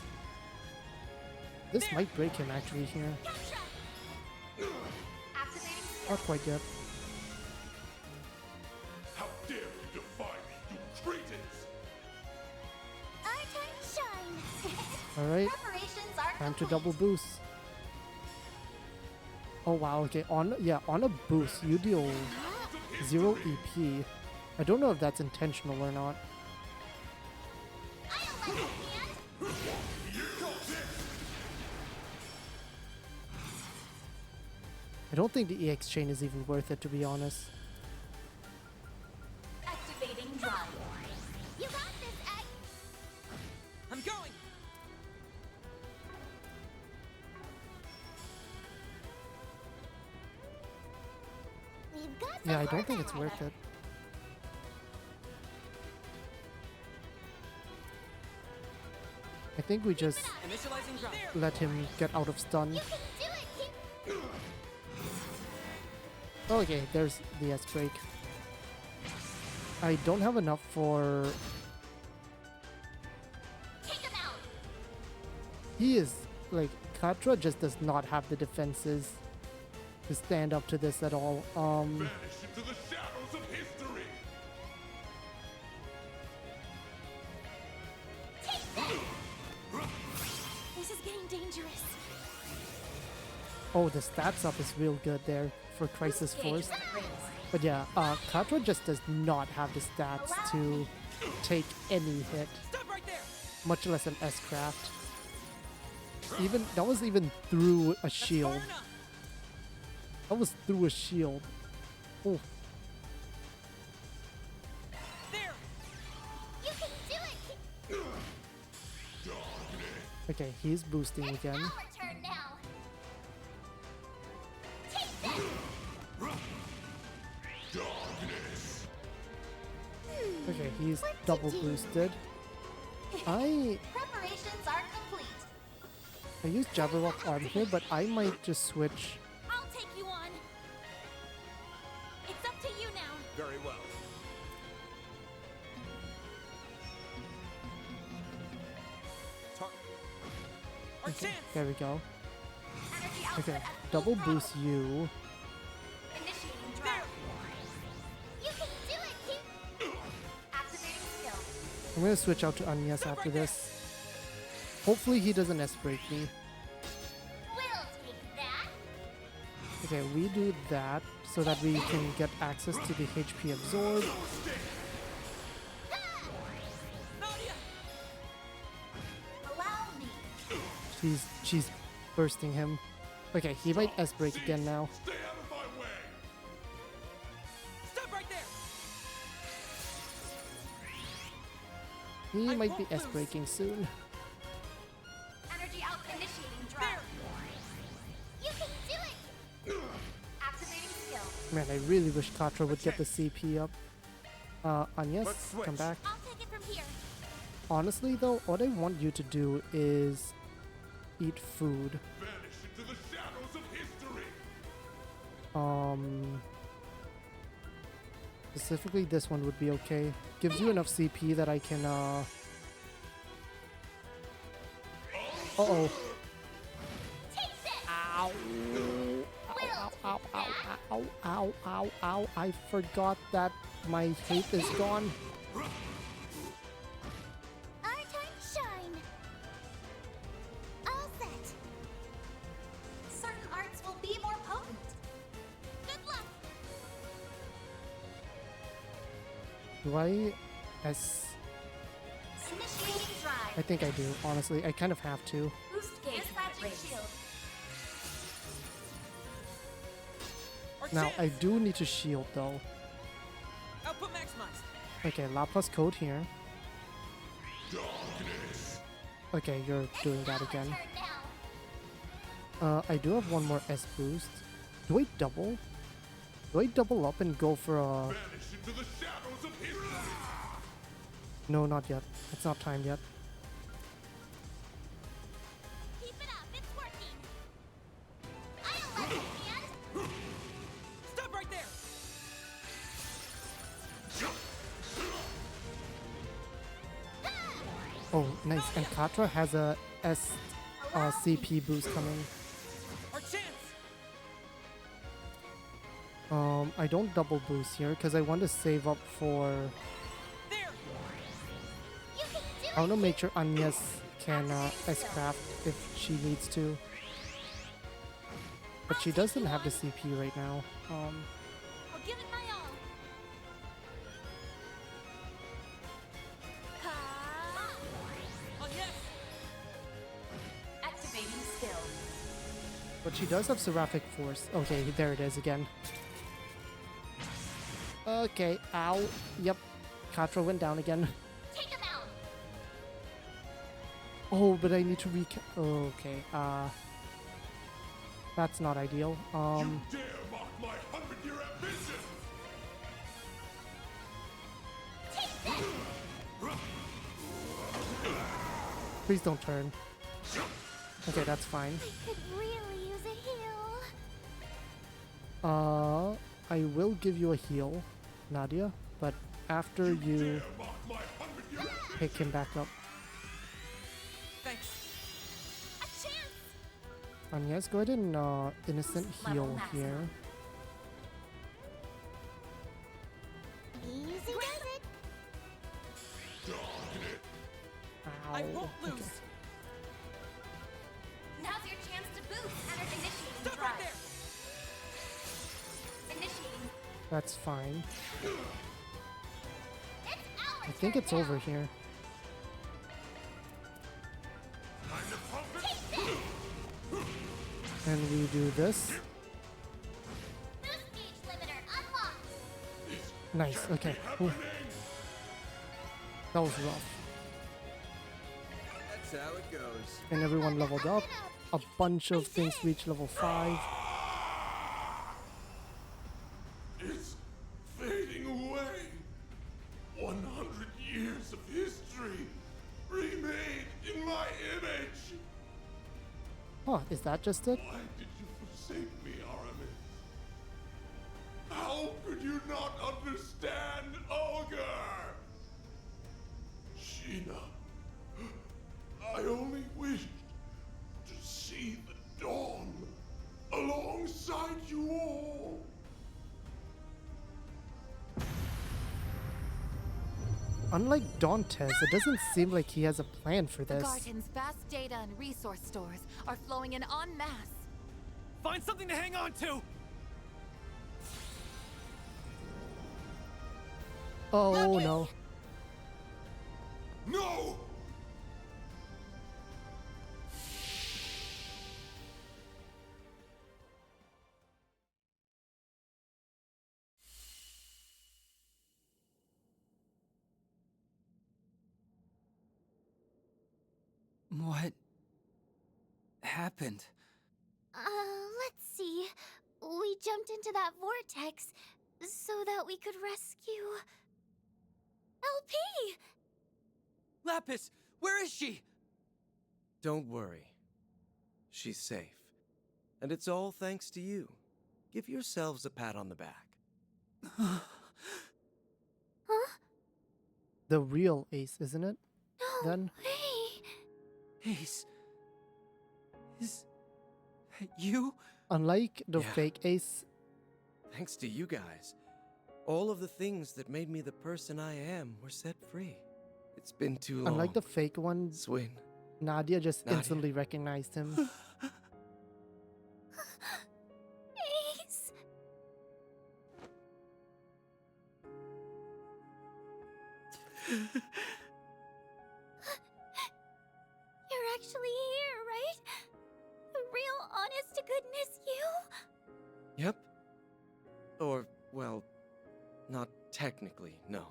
This might break him actually here. Activating skill. Not quite yet. How dare you defy me, you cretins! Our time to shine. Alright, Preparations are time to complete. double boost. Oh wow, okay, on a boost you deal 0 EP. I don't know if that's intentional or not. I don't like your hand. I don't think the EX chain is even worth it, to be honest. Activating drive. You got this, Egg. I'm going. We've got Yeah, I some don't think work it's ahead. worth it. I think we just Initializing drive. let him get out of stun. You can do it. Okay, there's the S break. I don't have enough for... Take him out. He is, like, Katra just does not have the defenses to stand up to this at all. Vanish into the shadows of history! Take that. This is getting dangerous. Oh, the stats up is real good there for Crisis Force. But yeah, Katra just does not have the stats to take any hit, Stop right there. much less an S-craft. Even that was even through a shield. That was through a shield. Oh, There. You can do it. okay, he's boosting again. Our turn now. Take that. Okay, he's double boosted. I Preparations are complete. use Jabberwock on here, but I might just switch. I'll take you on. It's up to you now. Very well. Our Okay, chance. there we go. Energy output Okay, at full double throttle. boost you. Initiating drive. You can do it, King. Activating skill. I'm gonna switch out to Agnes after this. Hopefully he doesn't S-break me. We'll take that. Okay, we do that so that we can get access to the HP absorb. Nadia. Allow me. She's bursting him. Okay, he might S-break again now. Stay out of my way! Stop right there. He I might won't be lose. S-breaking soon. Energy out. Initiating drive. You can do it. Activating skill. Man, I really wish Katra would get the CP up. Agnes, Let's switch. come back. I'll take it from here. Honestly though, what I want you to do is eat food. Vanish into the shadows of history! Specifically this one would be okay. Gives you enough CP that I can Uh-oh. Take this. Ow. We'll Ow, take ow, that. ow, ow, ow, ow. I forgot that my hate is gone. Our time to shine. All set. Certain arts will be more potent. Good luck. Do I S? Initiating drive. I think I do, honestly. I kind of have to. Boost gauge. Dispatching shield. Now, I do need to shield, though. Output maximized. Okay, Laplace code here. Okay, you're doing that again. I do have one more S boost. Do I double? Do I double up and go for a... No, not yet. It's not time yet. Keep it up, it's working. I'll let it stand. Stop right there. Oh, nice. And Katra has a S CP boost coming. Our chance. I don't double boost here because I want to save up for... I want to make sure Agnes can S-craft if she needs to. But she doesn't have the CP right now. I'll give it my all. Oh yes. Activating skill. But she does have Seraphic Force. Okay, there it is again. Okay, ow. Yep, Katra went down again. Take him out. Oh, but I need to okay, that's not ideal. You dare mock my 100-year ambition! Please don't turn. Okay, that's fine. I could really use a heal. I will give you a heal, Nadia, but after you pick him back up. Thanks. A chance. Yes, go ahead and innocent heal here. Easy does it. Ow. I won't lose. Okay. Now's your chance to boost. Initiating Stop right there. Initiating. That's fine. It's I think it's over here. And we do this. Boost gauge limiter unlocked. Nice, okay. Ooh. That was rough. That's how it goes. And everyone leveled up. A bunch of things reached level 5. It's fading away. 100 years of history remade in my image. Oh, is that just it? Why did you forsake me, Aramis? How could you not understand Olga? Sheena, I only wished to see the dawn alongside you all. Unlike Dantes, it doesn't seem like he has a plan for The this. Garden's vast data and resource stores are flowing in en masse. Find something to hang on to! Oh no. No! What happened? Let's see. We jumped into that vortex so that we could rescue LP. Lapis, where is she? Don't worry. She's safe. And it's all thanks to you. Give yourselves a pat on the back. Huh? The real Ace, isn't it? No Then? way. Ace. Is that you? Unlike the Yeah. fake Ace, Thanks to you guys. All of the things that made me the person I am were set free. It's been too long. unlike the fake one, Swin. Nadia just Nadia. instantly recognized him. Ace. You're actually here, right? The real honest to goodness you? Yep. Or, well, not technically, no.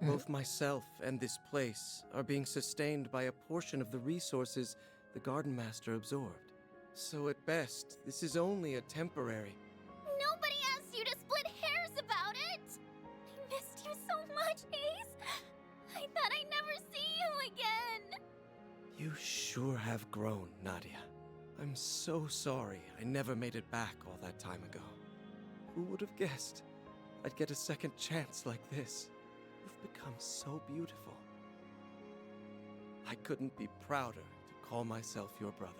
Both myself and this place are being sustained by a portion of the resources the Gardenmaster absorbed. So at best, this is only a temporary... Nobody asked you to split hairs about it! I missed you so much, Ace! I thought I'd never see you again! You sure have grown, Nadia. I'm so sorry I never made it back all that time ago. Who would have guessed I'd get a second chance like this? You've become so beautiful. I couldn't be prouder to call myself your brother.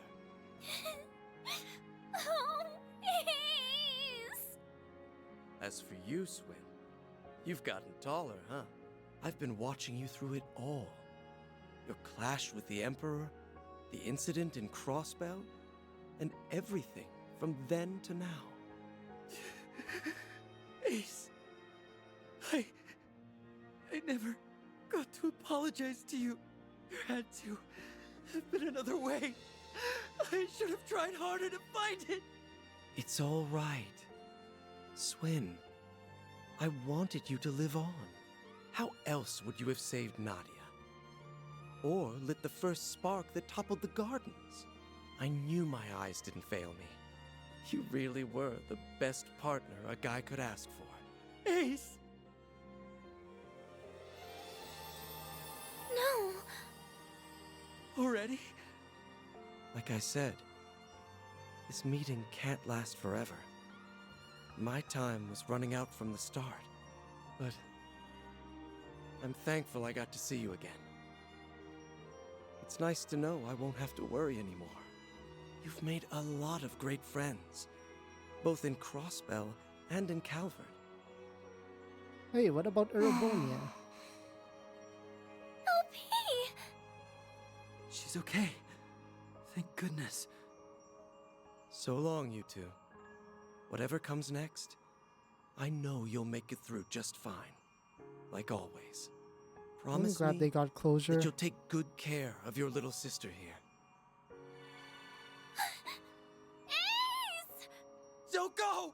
Oh, Ace! As for you, Swin, you've gotten taller, huh? I've been watching you through it all. Your clash with the Emperor, the incident in Crossbell, and everything from then to now. Ace, I never got to apologize to you. There had to have been another way. I should have tried harder to find it. It's all right. Swin, I wanted you to live on. How else would you have saved Nadia? Or lit the first spark that toppled the gardens? I knew my eyes didn't fail me. You really were the best partner a guy could ask for. Ace! No. Already? Like I said, this meeting can't last forever. My time was running out from the start, but I'm thankful I got to see you again. It's nice to know I won't have to worry anymore. You've made a lot of great friends, both in Crossbell and in Calvert. Hey, what about Erebonia? LP! She's okay. Thank goodness. So long, you two. Whatever comes next, I know you'll make it through just fine. Like always. Promise I'm glad me they got closure. that you'll take good care of your little sister here. Ace! Don't go!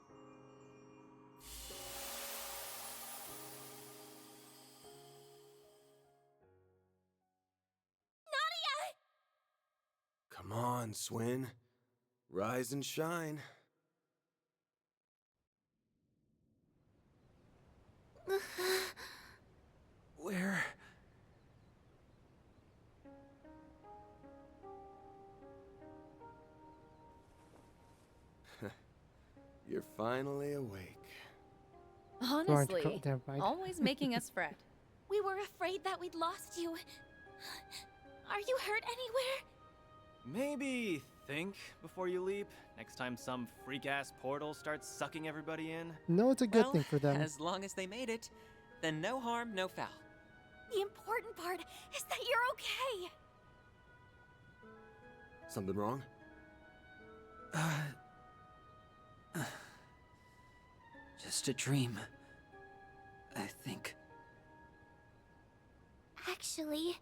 Nadia! Come on, Swin. Rise and shine. Where? You're finally awake. Honestly, Never mind. always making us fret. We were afraid that we'd lost you. Are you hurt anywhere? Maybe think before you leap. Next time some freak-ass portal starts sucking everybody in. No, it's a good thing for them. As long as they made it, then no harm, no foul. The important part is that you're okay. Something wrong? Just a dream, I think. Actually,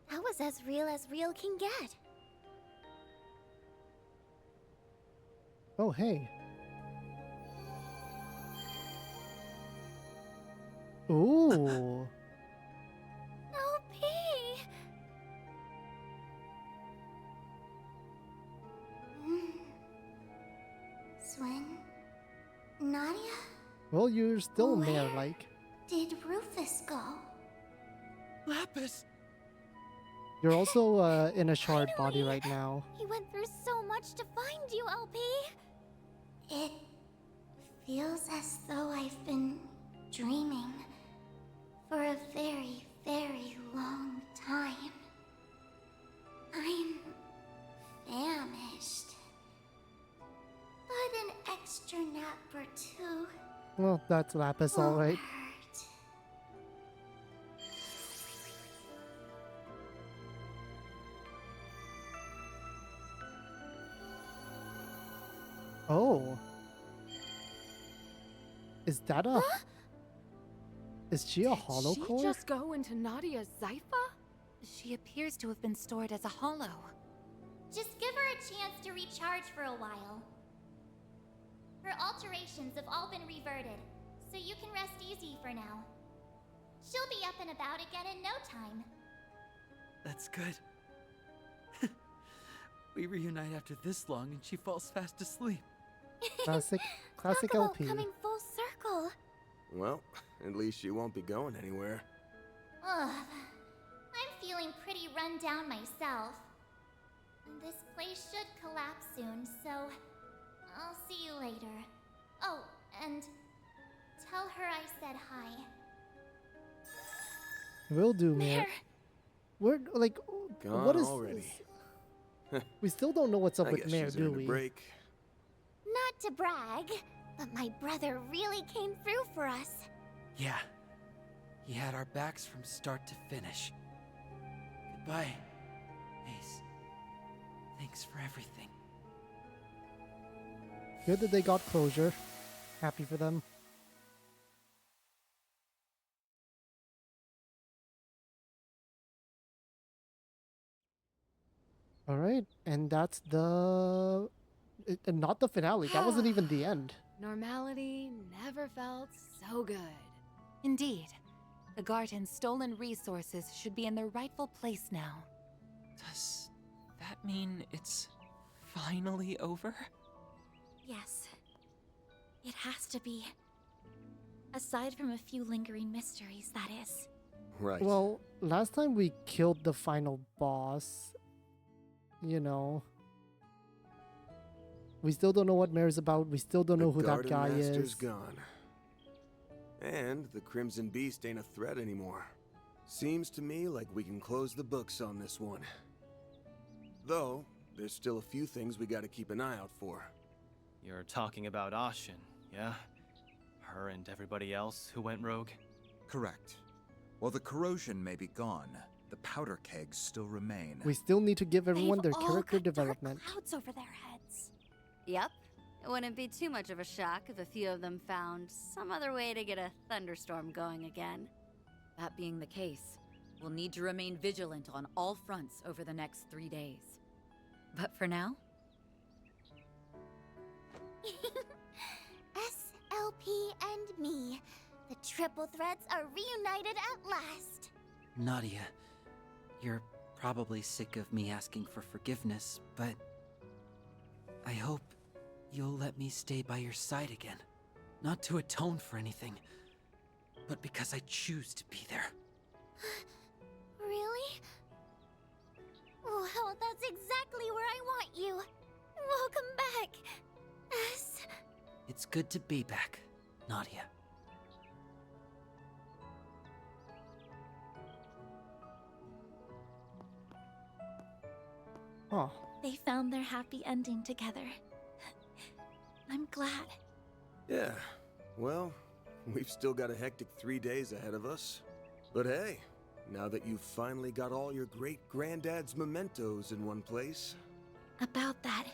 that was as real can get. Oh, hey. Ooh. LP! Swin? Nadia? Well, you're still mare-like. Did Rufus go? Lapis! You're also in a shard body right now. He went through so much to find you, LP! It feels as though I've been dreaming for a very, very long time. I'm famished. But an extra nap or two Well, that's Lapis, won't alright. hurt. Oh. Is that a... Is she a hollow She core? just go into Nadia's Zypha? She appears to have been stored as a hollow. Just give her a chance to recharge for a while. Her Her alterations have all been reverted, so you can rest easy for now. She'll be up and about again in no time. That's good. We reunite after this long and she falls fast asleep. Classic Talk about LP. coming full circle. Well, at least she won't be going anywhere. Ugh. I'm feeling pretty run down myself. This place should collapse soon, so I'll see you later. Oh, and tell her I said hi. Will do, man. We're like, Gone what is already. We still don't know what's up I with guess Mare, she's do earned a we? break. Not to brag, but my brother really came through for us. Yeah. He had our backs from start to finish. Goodbye, Ace. Thanks for everything. Good that they got closure. Happy for them. All right, and that's the not the finale. That wasn't even the end. Normality never felt so good. Indeed. The garden's stolen resources should be in their rightful place now. Does that mean it's finally over? Yes. It has to be. Aside from a few lingering mysteries, that is. Right. Well, last time we killed the final boss, you know, we still don't know what Mare's about. We still don't know who that guy Gardenmaster's is. gone. And the Crimson Beast ain't a threat anymore. Seems to me like we can close the books on this one. Though, there's still a few things we gotta keep an eye out for. You're talking about Ashin, yeah? Her and everybody else who went rogue? Correct. While the corrosion may be gone, the powder kegs still remain. We still need to give everyone They've their all character got dark development. clouds over their heads. Yep. It wouldn't be too much of a shock if a few of them found some other way to get a thunderstorm going again. That being the case, we'll need to remain vigilant on all fronts over the next 3 days. But for now, SLP and me. The triple threads are reunited at last. Nadia, you're probably sick of me asking for forgiveness, but I hope you'll let me stay by your side again. Not to atone for anything, but because I choose to be there. Really? Well, that's exactly where I want you. Welcome back, S. It's good to be back, Nadia. Oh, They found their happy ending together. I'm glad. Yeah, well, we've still got a hectic 3 days ahead of us. But hey, now that you've finally got all your great-granddad's mementos in one place... About that,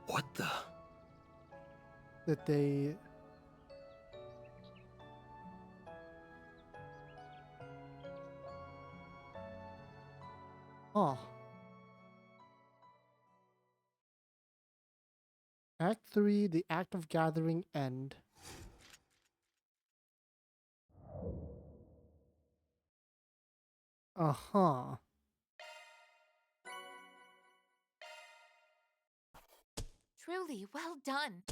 What the... that they... Oh. Act 3, the act of gathering end. Uh-huh. Truly well done.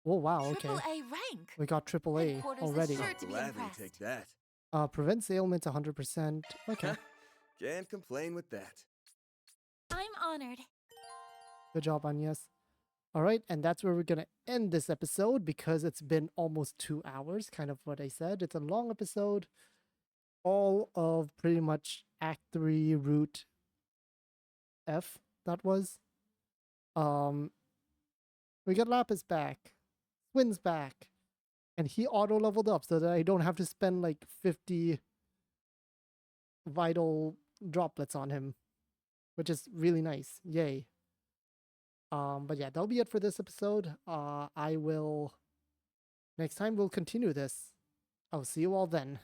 Oh, wow, okay. Triple A rank. We got AAA Headquarters is already. sure to be Gladly impressed. take that. Prevents ailments 100%. Okay. Can't complain with that. I'm honored. Good job, Agnes. All right, and that's where we're going to end this episode because it's been almost 2 hours, kind of what I said. It's a long episode. All of pretty much Act 3 Route F, that was. We got Lapis back. Swin's back. And he auto-leveled up so that I don't have to spend like 50 vital droplets on him, which is really nice. Yay. But yeah, that'll be it for this episode. Next time we'll continue this. I'll see you all then.